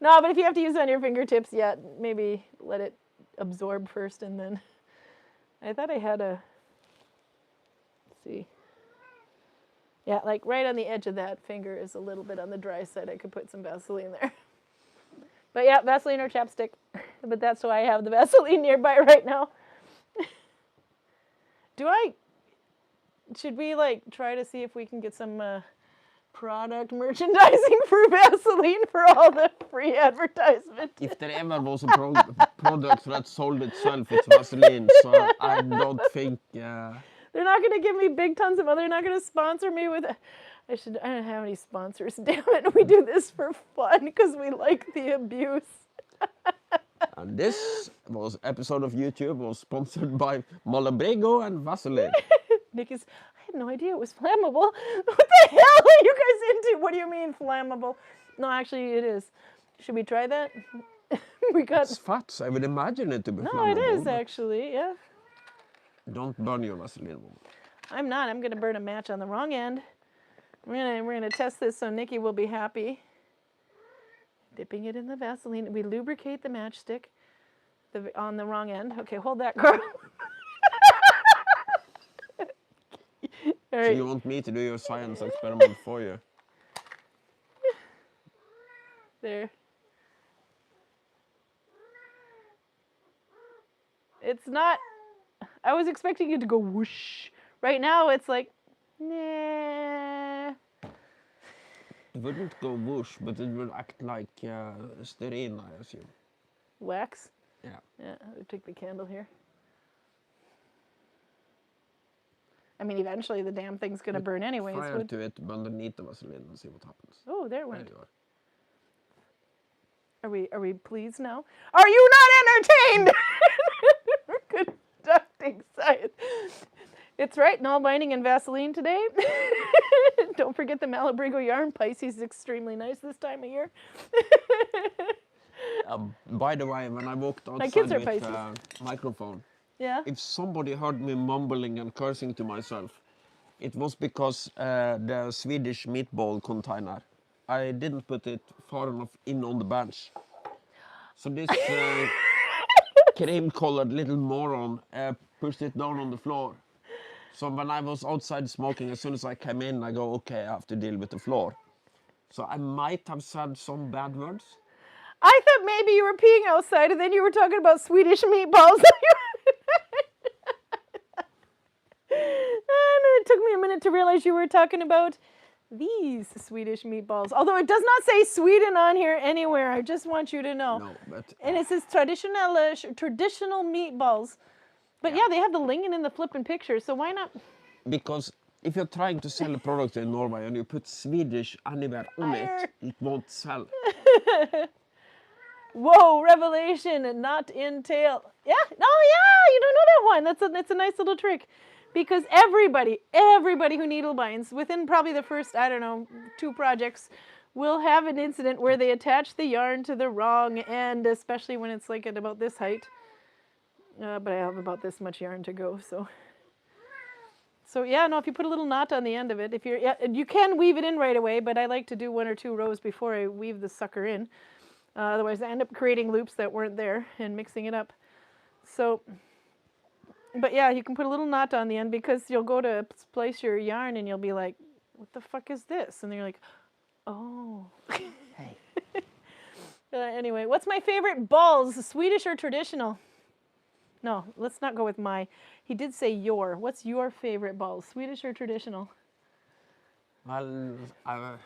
No, but if you have to use it on your fingertips, yeah, maybe let it absorb first and then. I thought I had a, let's see. Yeah, like right on the edge of that finger is a little bit on the dry side. I could put some Vaseline there. But yeah, Vaseline or chapstick. But that's why I have the Vaseline nearby right now. Should we like try to see if we can get some product merchandising for Vaseline for all the free advertisement? If there ever was a product that sold itself, it's Vaseline. So I don't think... They're not going to give me big tons of money. They're not going to sponsor me with... I don't have any sponsors. Damn it, we do this for fun because we like the abuse. And this episode of YouTube was sponsored by Malabrigo and Vaseline. Nikki's, I had no idea it was flammable. What the hell are you guys into? What do you mean flammable? No, actually it is. Should we try that? We got. It's fat, so I would imagine it to be No, flammable. it is actually, yeah. Don't burn your Vaseline, woman. I'm not. I'm gonna burn a match on the wrong end. We're gonna test this so Nikki will be happy. Dipping it in the Vaseline. We lubricate the matchstick on the wrong end. Okay, hold that, Carl. All right. So you want me to do your science experiment for you? There. It's not. I was expecting it to go whoosh. Right now, it's like, nah. It wouldn't go whoosh, but it would act like styrene, I assume. Wax? Yeah. Yeah, I'll take the candle here. I mean, eventually the damn thing's going to burn anyways. Fire to it underneath the Vaseline and see what happens. Oh, there it went. There you are. Are we pleased now? Are you not entertained? We're conducting science. It's right, Nalbinding and Vaseline today. Don't forget the Malabrigo yarn. Pisces is extremely nice this time of year. By the way, when I walked outside kids are with Pisces. microphone, Yeah? if somebody heard me mumbling and cursing to myself, it was because the Swedish meatball container, I didn't put it far enough in on the bench. So this cream-colored little moron pushed it down on the floor. So when I was outside smoking, as soon as I came in, I go, okay, I have to deal with the floor. So I might have said some bad words. I thought maybe you were peeing outside and then you were talking about Swedish meatballs. And it took me a minute to realize you were talking about these Swedish meatballs. Although it does not say Sweden on here anywhere. I just want you to know. No, but... And it says traditional meatballs. But yeah, they have the lingen in the flipping picture, so why not? Because if you're trying to sell a product in Norway and you put Swedish anywhere on it won't sell. Whoa, revelation, not in tail. Yeah, oh yeah, you don't know that one. That's a nice little trick. Because everybody who needle binds, within probably the first, I don't know, 2 projects, will have an incident where they attach the yarn to the wrong end, especially when it's like at about this height. But I have about this much yarn to go, so yeah, no, if you put a little knot on the end of it, you can weave it in right away, but I like to do 1 or 2 rows before I weave the sucker in. Otherwise I end up creating loops that weren't there and mixing it up. So, but yeah, you can put a little knot on the end because you'll go to splice your yarn and you'll be like, what the fuck is this? And then you're like, oh. Hey. Anyway, what's my favorite balls, Swedish or traditional? No, let's not go with my. He did say your. What's your favorite balls, Swedish or traditional? Well, I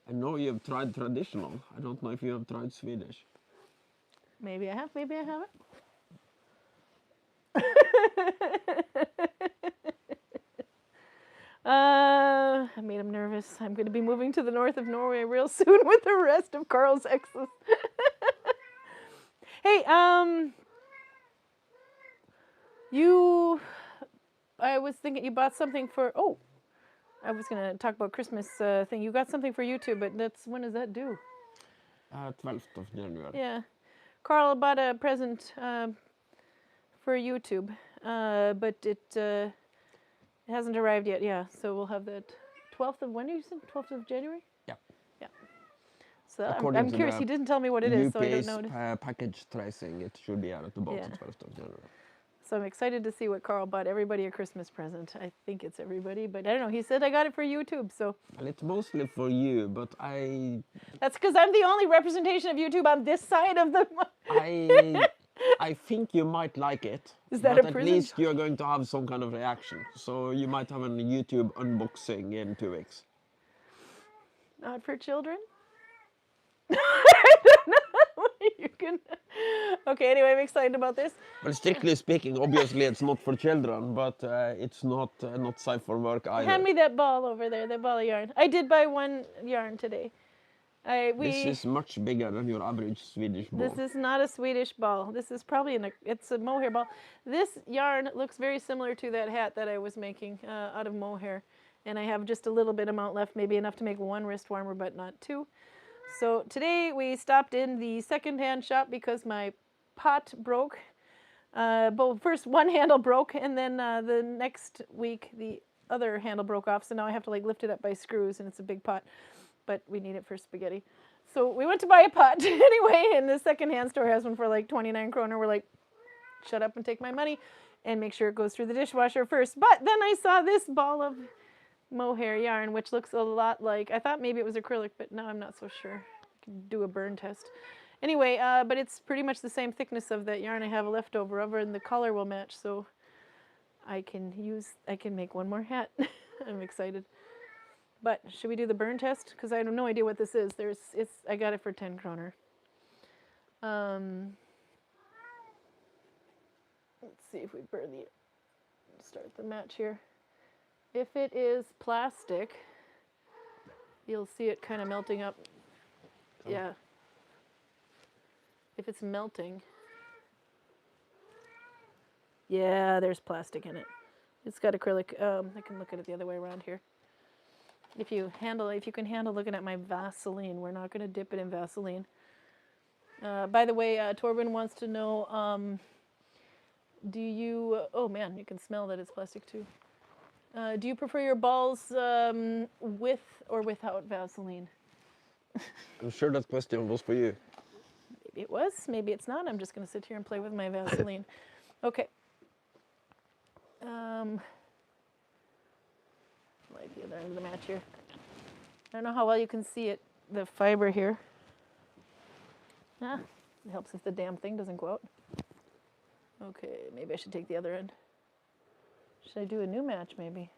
know you've tried traditional. I don't know if you have tried Swedish. Maybe I have, maybe I haven't. I made him nervous. I'm going to be moving to the north of Norway real soon with the rest of Carl's exes. Hey, I was thinking you bought something for, I was going to talk about Christmas thing. You got something for YouTube, but when does that due? 12th of January. Yeah. Carl bought a present for YouTube, but it hasn't arrived yet. Yeah, so we'll have that 12th of, when did you say? 12th of January? Yeah. Yeah. So I'm curious. He didn't tell me what it is, so I don't know. UPS package tracing, it should be out at about the 12th of January. So I'm excited to see what Carl bought everybody a Christmas present. I think it's everybody, but I don't know. He said I got it for YouTube, so. Well, it's mostly for you, but That's because I'm the only representation of YouTube on this side of the. I think you might like it. Is that but a at present? least you're going to have some kind of reaction. So you might have a YouTube unboxing in 2 weeks. Not for children? I don't know. You can. Okay, anyway, I'm excited about this. Well, strictly speaking, obviously it's not for children, but it's not safe for work either. Hand me that ball over there, that ball of yarn. I did buy one yarn today. This is much bigger than your average Swedish ball. This is not a Swedish ball. This is probably it's a mohair ball. This yarn looks very similar to that hat that I was making out of mohair. And I have just a little bit amount left, maybe enough to make one wrist warmer, but not two. So today we stopped in the secondhand shop because my pot broke. First one handle broke, and then the next week the other handle broke off. So now I have to like lift it up by screws, and it's a big pot, but we need it for spaghetti. So we went to buy a pot anyway, and the secondhand store has one for like 29 kroner. We're like, shut up and take my money and make sure it goes through the dishwasher first. But then I saw this ball of mohair yarn, which looks a lot like, I thought maybe it was acrylic, but now I'm not so sure. I can do a burn test. Anyway, but it's pretty much the same thickness of that yarn I have a leftover of, and the color will match, so I can make one more hat. I'm excited. But should we do the burn test? Because I have no idea what this is. I got it for 10 kroner. Let's see if we start the match here. If it is plastic, you'll see it kind of melting up. Oh. Yeah. If it's melting, yeah, there's plastic in it. It's got acrylic. I can look at it the other way around here. If you can handle looking at my Vaseline, we're not going to dip it in Vaseline. By the way, Torben wants to know, oh man, you can smell that it's plastic too. Do you prefer your balls with or without Vaseline? I'm sure that question was for you. Maybe it was, maybe it's not. I'm just going to sit here and play with my Vaseline. Okay. Like the other end of the match here. I don't know how well you can see it, the fiber here. It helps if the damn thing doesn't go out. Okay, maybe I should take the other end. Should I do a new match maybe?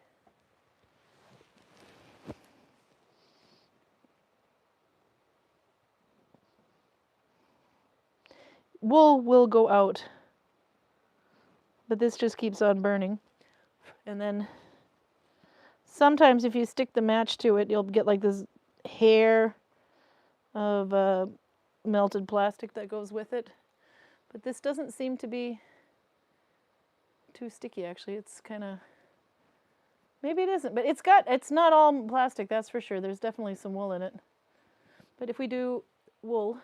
Wool will go out, but this just keeps on burning. And then sometimes if you stick the match to it, you'll get like this hair of melted plastic that goes with it. But this doesn't seem to be too sticky actually. It's kind of, maybe it isn't, but it's not all plastic, that's for sure. There's definitely some wool in it. But if we do wool,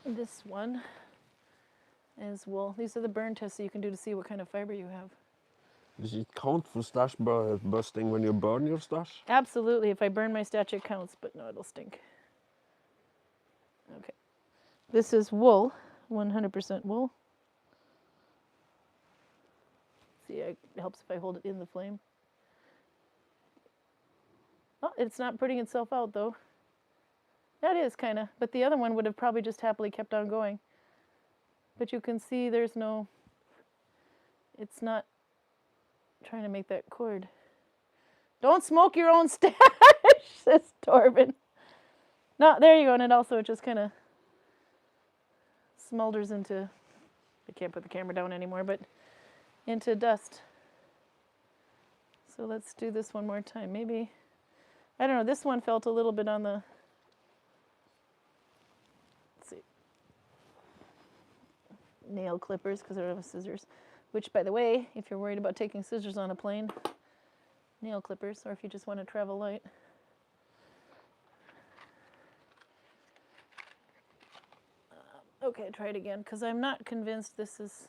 this one is wool. These are the burn tests that you can do to see what kind of fiber you have. Does it count for stash busting when you burn your stash? Absolutely. If I burn my stash, it counts, but no, it'll stink. Okay. This is wool, 100% wool. See, it helps if I hold it in the flame. Oh, it's not putting itself out, though. That is kind of, but the other one would have probably just happily kept on going. But you can see there's no, it's not trying to make that cord. Don't smoke your own stash, says Torben. No, there you go, and it just kind of smolders into, I can't put the camera down anymore, but into dust. So let's do this one more time. Maybe, I don't know, this one felt a little bit on the, let's see, nail clippers, because I don't have scissors. Which, by the way, if you're worried about taking scissors on a plane, nail clippers, or if you just want to travel light. Okay, try it again, because I'm not convinced this is,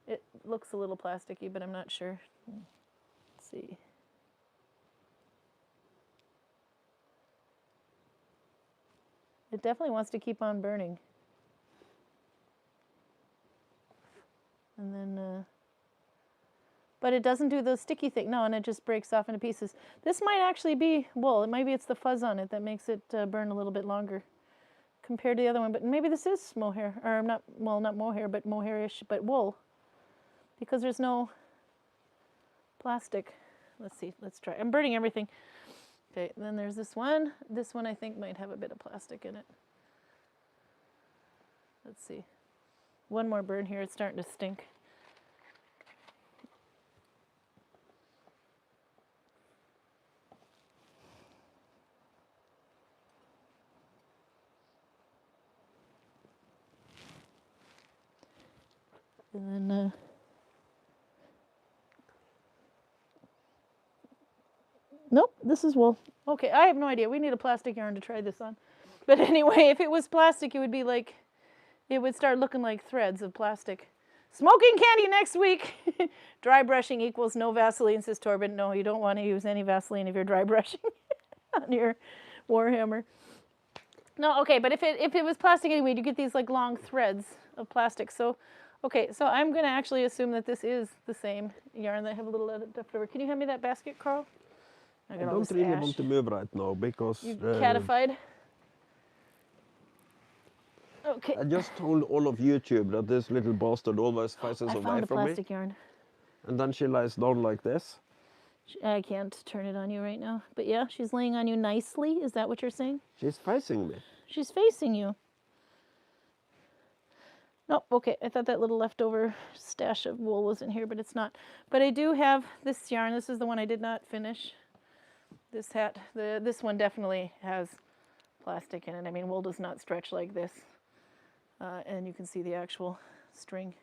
it looks a little plasticky, but I'm not sure. Let's see. It definitely wants to keep on burning. And then, but it doesn't do the sticky thing. No, and it just breaks off into pieces. This might actually be wool. Maybe it's the fuzz on it that makes it burn a little bit longer compared to the other one. But maybe this is mohair, or not, well, not mohair, but mohairish, but wool. Because there's no plastic. Let's see, let's try. I'm burning everything. Okay, then there's this one. This one I think might have a bit of plastic in it. Let's see. One more burn here. It's starting to stink. And then, nope, this is wool. Okay, I have no idea. We need a plastic yarn to try this on. But anyway, if it was plastic, it would be like, it would start looking like threads of plastic. Smoking candy next week. Dry brushing equals no Vaseline, says Torben. No, you don't want to use any Vaseline if you're dry brushing on your Warhammer. No, okay, but if it was plastic anyway, you get these like long threads of plastic. So, okay, so I'm going to actually assume that this is the same yarn that I have a little left over. Can you hand me that basket, Carl? I don't really want to move right now because... You catified? Okay. I just told all of YouTube that this little bastard always faces away from me. I found the plastic yarn. And then she lies down like this. I can't turn it on you right now. But yeah, she's laying on you nicely. Is that what you're saying? She's facing me. She's facing you. Nope, okay. I thought that little leftover stash of wool was in here, but it's not. But I do have this yarn. This is the one I did not finish. This hat. This one definitely has plastic in it. I mean, wool does not stretch like this. And you can see the actual string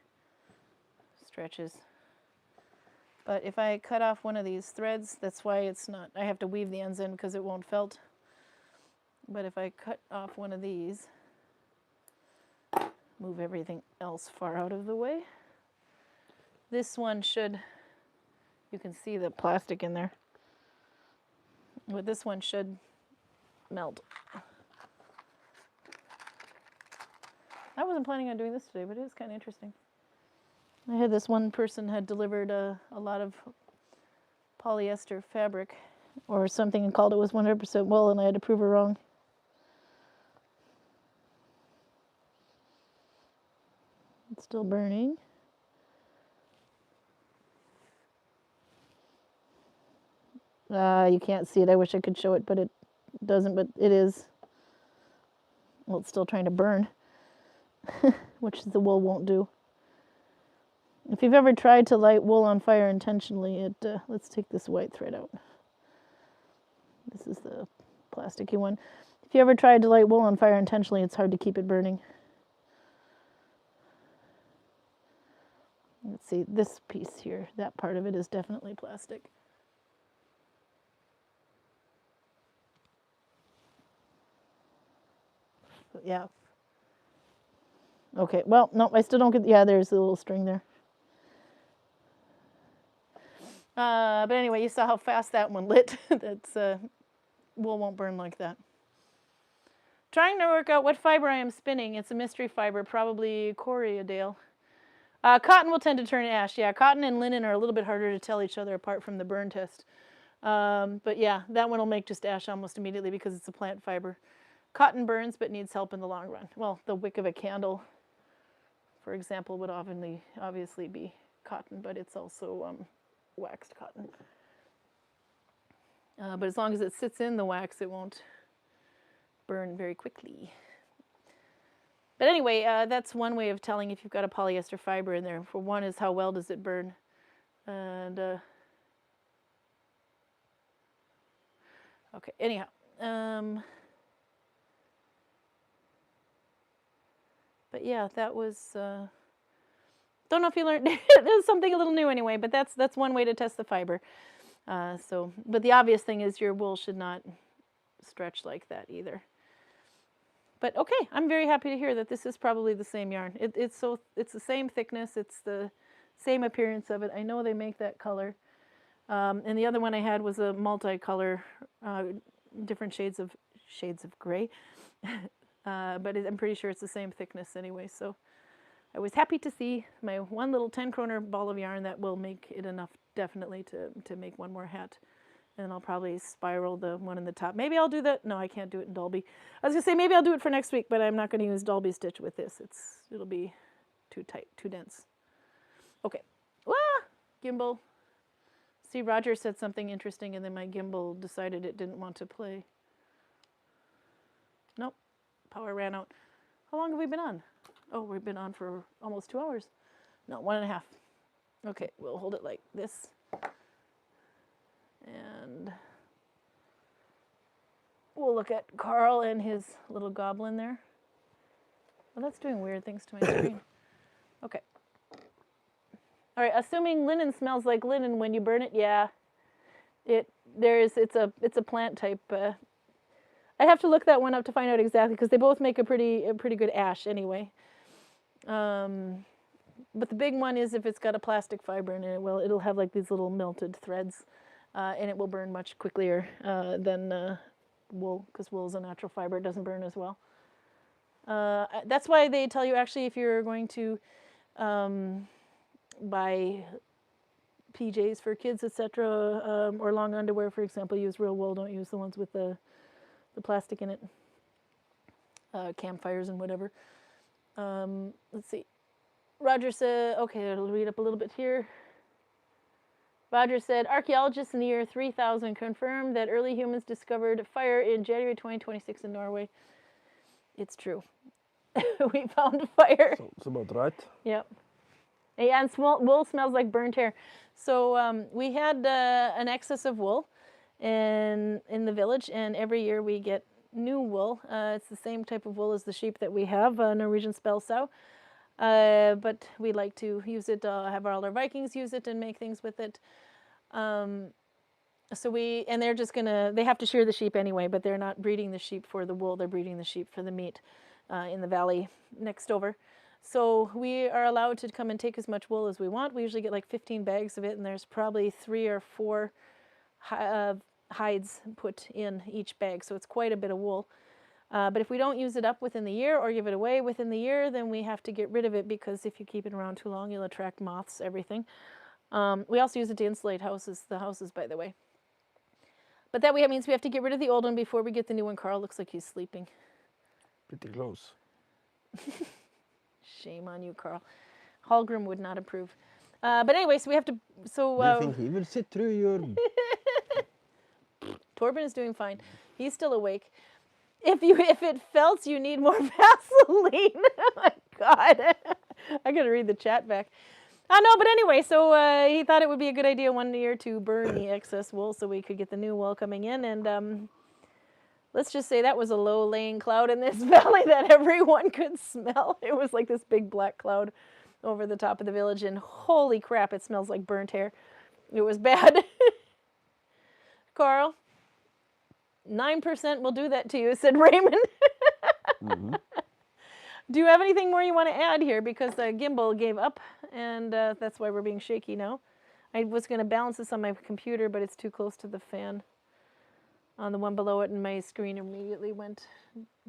stretches. But if I cut off one of these threads, that's why it's not, I have to weave the ends in because it won't felt. But if I cut off one of these, move everything else far out of the way. This one should, you can see the plastic in there. But this one should melt. I wasn't planning on doing this today, but it is kind of interesting. I had this one person had delivered a lot of polyester fabric or something and called it was 100% wool, and I had to prove her wrong. It's still burning. You can't see it. I wish I could show it, but it doesn't, but it is. Well, it's still trying to burn, which the wool won't do. If you've ever tried to light wool on fire intentionally, let's take this white thread out. This is the plasticky one. If you ever tried to light wool on fire intentionally, it's hard to keep it burning. Let's see, this piece here, that part of it is definitely plastic. But yeah. Okay, well, no, I still don't get, yeah, there's a little string there. But anyway, you saw how fast that one lit. That's wool won't burn like that. Trying to work out what fiber I am spinning. It's a mystery fiber, probably Coriadale. Cotton will tend to turn ash. Yeah, cotton and linen are a little bit harder to tell each other apart from the burn test. But yeah, that one will make just ash almost immediately because it's a plant fiber. Cotton burns but needs help in the long run. Well, the wick of a candle, for example, would obviously be cotton, but it's also waxed cotton. But as long as it sits in the wax, it won't burn very quickly. But anyway, that's one way of telling if you've got a polyester fiber in there. For one is how well does it burn. And okay, anyhow. But yeah, that was, don't know if you learned, it was something a little new anyway, but that's one way to test the fiber. But the obvious thing is your wool should not stretch like that either. But okay, I'm very happy to hear that this is probably the same yarn. It's the same thickness, it's the same appearance of it. I know they make that color. And the other one I had was a multicolor, different shades of gray. But I'm pretty sure it's the same thickness anyway. So I was happy to see my one little 10 kroner ball of yarn that will make it enough definitely to make one more hat. And I'll probably spiral the one in the top. Maybe I'll do that. No, I can't do it in Dalby. I was going to say maybe I'll do it for next week, but I'm not going to use Dalby stitch with this. It'll be too tight, too dense. Okay. Wah! Gimbal. See, Roger said something interesting, and then my gimbal decided it didn't want to play. Nope. Power ran out. How long have we been on? Oh, we've been on for almost 2 hours. No, 1.5. Okay, we'll hold it like this. And we'll look at Carl and his little goblin there. Well, that's doing weird things to my screen. Okay. All right, assuming linen smells like linen when you burn it, yeah. It's a plant type. I have to look that one up to find out exactly because they both make a pretty good ash anyway. But the big one is if it's got a plastic fiber in it, well, it'll have like these little melted threads, and it will burn much quicker than wool, because wool is a natural fiber. It doesn't burn as well. That's why they tell you actually if you're going to buy PJs for kids, etc., or long underwear, for example, use real wool. Don't use the ones with the plastic in it. Campfires and whatever. Let's see. Roger said, okay, I'll read up a little bit here. Roger said, archaeologists in the year 3000 confirmed that early humans discovered fire in January 2026 in Norway. It's true. We found fire. So it's about right. Yep. Yeah, and wool smells like burnt hair. So we had an excess of wool in the village, and every year we get new wool. It's the same type of wool as the sheep that we have, Norwegian spell sow. But we like to use it, have all our Vikings use it and make things with it. And they're just they have to shear the sheep anyway, but they're not breeding the sheep for the wool, they're breeding the sheep for the meat in the valley next over. So we are allowed to come and take as much wool as we want. We usually get like 15 bags of it, and there's probably 3 or 4 hides put in each bag, so it's quite a bit of wool. But if we don't use it up within the year or give it away within the year, then we have to get rid of it, because if you keep it around too long, you'll attract moths, everything. We also use it to insulate the houses, by the way. But that means we have to get rid of the old one before we get the new one. Carl looks like he's sleeping. Pretty close. Shame on you, Carl. Hallgrim would not approve. But anyway, so we have to... So, Do you think he will sit through your... Torben is doing fine. He's still awake. If it felt you need more Vaseline. Oh my God. I gotta read the chat back. No, but anyway, so he thought it would be a good idea one year to burn the excess wool so we could get the new wool coming in. And let's just say that was a low-laying cloud in this valley that everyone could smell. It was like this big black cloud over the top of the village, and holy crap, it smells like burnt hair. It was bad. Carl, 9% will do that to you, said Raymond. Mm-hmm. Do you have anything more you want to add here? Because the gimbal gave up, and that's why we're being shaky now. I was going to balance this on my computer, but it's too close to the fan on the one below it, and my screen immediately went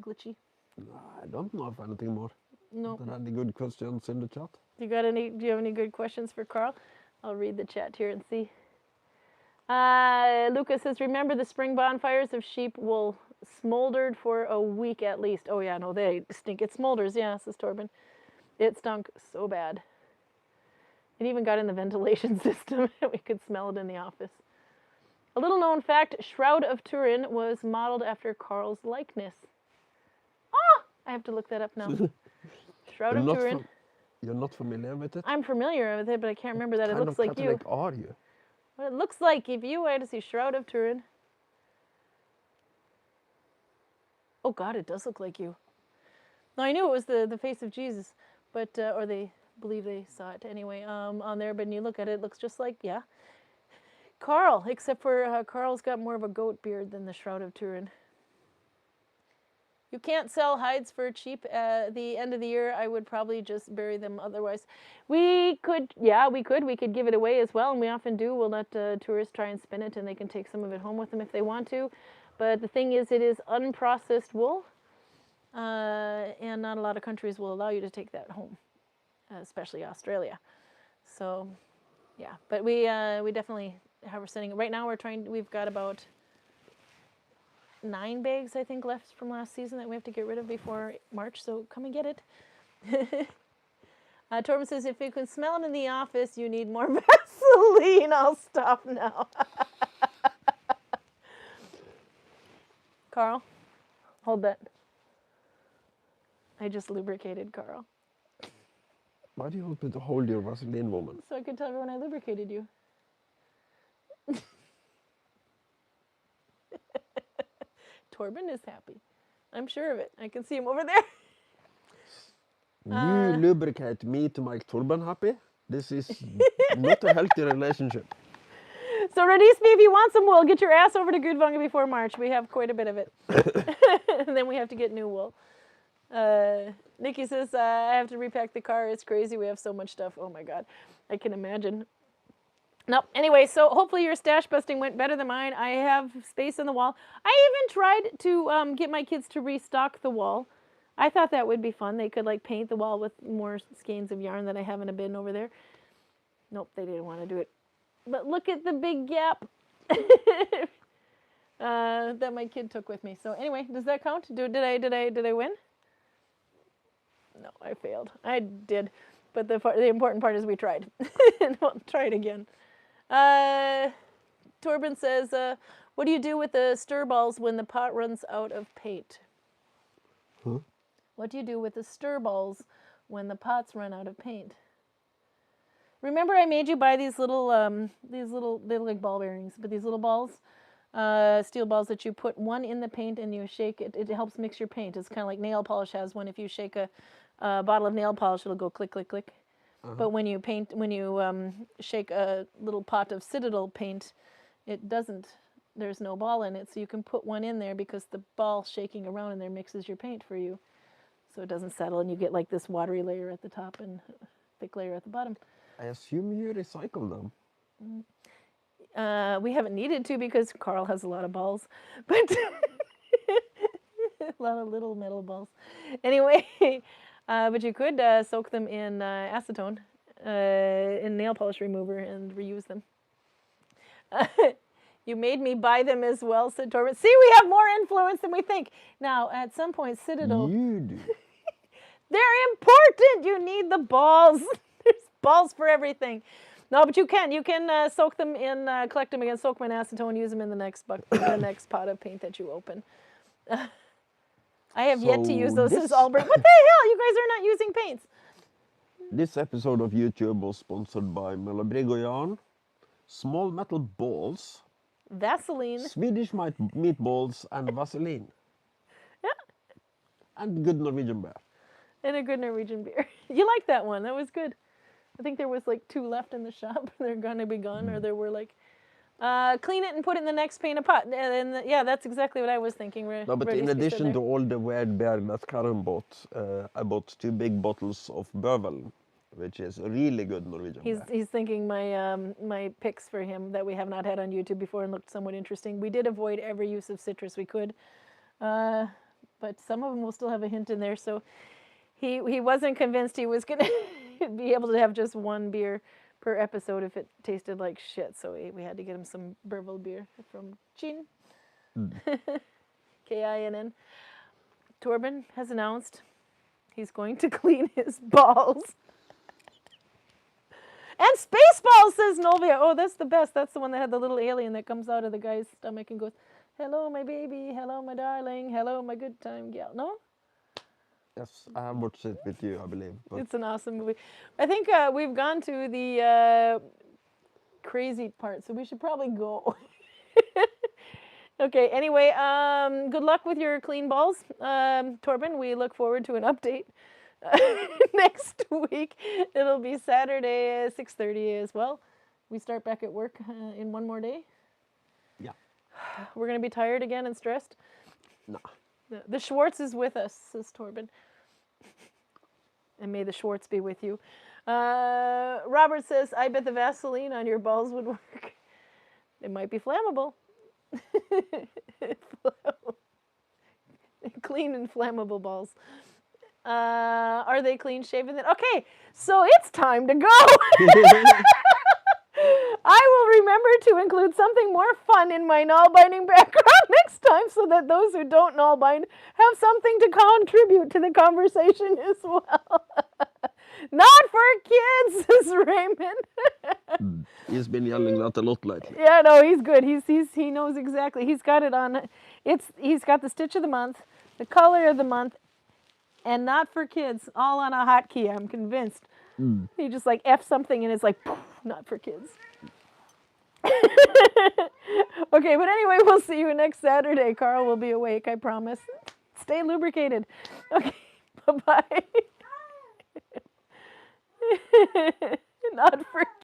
glitchy. I don't know if anything more. No. Are there any good questions in the chat? Do you have any good questions for Carl? I'll read the chat here and see. Lucas says, remember the spring bonfires of sheep wool smoldered for a week at least. Oh yeah, no, they stink. It smolders, yeah, says Torben. It stunk so bad. It even got in the ventilation system. We could smell it in the office. A little known fact, Shroud of Turin was modeled after Carl's likeness. Ah! I have to look that up now. Shroud of Turin. You're not familiar with it? I'm familiar with it, but I can't remember that it looks like you. What kind of Catholic are you? What it looks like if you had to see Shroud of Turin. Oh God, it does look like you. No, I knew it was the face of Jesus, but or they believe they saw it anyway on there. But when you look at it, it looks just like, yeah, Carl, except for Carl's got more of a goat beard than the Shroud of Turin. You can't sell hides for cheap at the end of the year. I would probably just bury them otherwise. We could, yeah, we could give it away as well, and we often do. We'll let tourists try and spin it, and they can take some of it home with them if they want to. But the thing is, it is unprocessed wool, and not a lot of countries will allow you to take that home, especially Australia. So, yeah, but we definitely have her sending. Right now, we've got about 9 bags, I think, left from last season that we have to get rid of before March, so come and get it. Torben says, if you can smell it in the office, you need more Vaseline. I'll stop now. Carl, hold that. I just lubricated Carl. Why do you want me to hold your Vaseline, woman? So I could tell everyone I lubricated you. Torben is happy. I'm sure of it. I can see him over there. You lubricate me to make Torben happy? This is not a healthy relationship. So Release me if you want some wool. Get your ass over to Gudvangen before March. We have quite a bit of it. And then we have to get new wool. Nikki says, I have to repack the car. It's crazy. We have so much stuff. Oh my God. I can imagine. Nope. Anyway, so hopefully your stash busting went better than mine. I have space on the wall. I even tried to get my kids to restock the wall. I thought that would be fun. They could like paint the wall with more skeins of yarn that I have in a bin over there. Nope, they didn't want to do it. But look at the big gap that my kid took with me. So anyway, does that count? Did I win? No, I failed. I did, but the important part is we tried, and we'll try it again. Torben says, "What do you do with the stir balls when the pot runs out of paint?" Huh? What do you do with the stir balls when the pots run out of paint? Remember I made you buy these little, they look like ball bearings, but these little balls, steel balls that you put one in the paint and you shake it. It helps mix your paint. It's kind of like nail polish has one. If you shake a bottle of nail polish, it'll go click, click, click. But when you shake a little pot of Citadel paint, it doesn't. There's no ball in it, so you can put one in there because the ball shaking around in there mixes your paint for you. So it doesn't settle, and you get like this watery layer at the top and thick layer at the bottom. I assume you recycle them. We haven't needed to because Carl has a lot of balls, but a lot of little metal balls. Anyway, but you could soak them in acetone, in nail polish remover, and reuse them. You made me buy them as well, said Torben. See, we have more influence than we think. Now, at some point, Citadel... You do. They're important. You need the balls. There's balls for everything. No, but you can. You can soak them in, collect them again, soak them in acetone, use them in the next the next pot of paint that you open. I have yet to use those since Albert. What the hell? You guys are not using paints. This episode of YouTube was sponsored by Melabrig Yarn, small metal balls, Vaseline. Swedish meatballs, and Vaseline. Yeah. And good Norwegian beer. And a good Norwegian beer. You liked that one. That was good. I think there was like 2 left in the shop. They're going to be gone. Or there were like, clean it and put it in the next paint pot. And yeah, that's exactly what I was thinking. No, but in addition to all the weird beer that Karin bought, I bought 2 big bottles of Bergen, which is a really good Norwegian beer. He's thinking my picks for him that we have not had on YouTube before and looked somewhat interesting. We did avoid every use of citrus we could. But some of them will still have a hint in there. So he wasn't convinced he was going to be able to have just one beer per episode if it tasted like shit. So we had to get him some Bervel beer from Chin. Kinn. Torben has announced he's going to clean his balls. And Spaceballs, says Novia. Oh, that's the best. That's the one that had the little alien that comes out of the guy's stomach and goes, hello, my baby. Hello, my darling. Hello, my good time gal. No? Yes, I have watched it with you, I believe. But It's an awesome movie. I think we've gone to the crazy part, so we should probably go. Okay, anyway, good luck with your clean balls. Torben, we look forward to an update next week. It'll be Saturday 6:30 as well. We start back at work in one more day. yeah, We're going to be tired again and stressed. nah. The Schwartz is with us, says Torben. And may the Schwartz be with you. Robert says, I bet the Vaseline on your balls would work. It might be flammable. Clean and flammable balls. Are they clean shaven then? Okay, so it's time to go. I will remember to include something more fun in my Nalbinding background next time so that those who don't Nalbind have something to contribute to the conversation as well. Not for kids, says Raymond. He's been yelling that a lot lately. Yeah, no, he's good. He knows exactly. He's got it on. He's got the stitch of the month, the color of the month, and not for kids, all on a hotkey, I'm convinced. You just like F something and it's like, poof, not for kids. Okay, but anyway, we'll see you next Saturday. Carl will be awake, I promise. Stay lubricated. Okay, bye-bye. Not for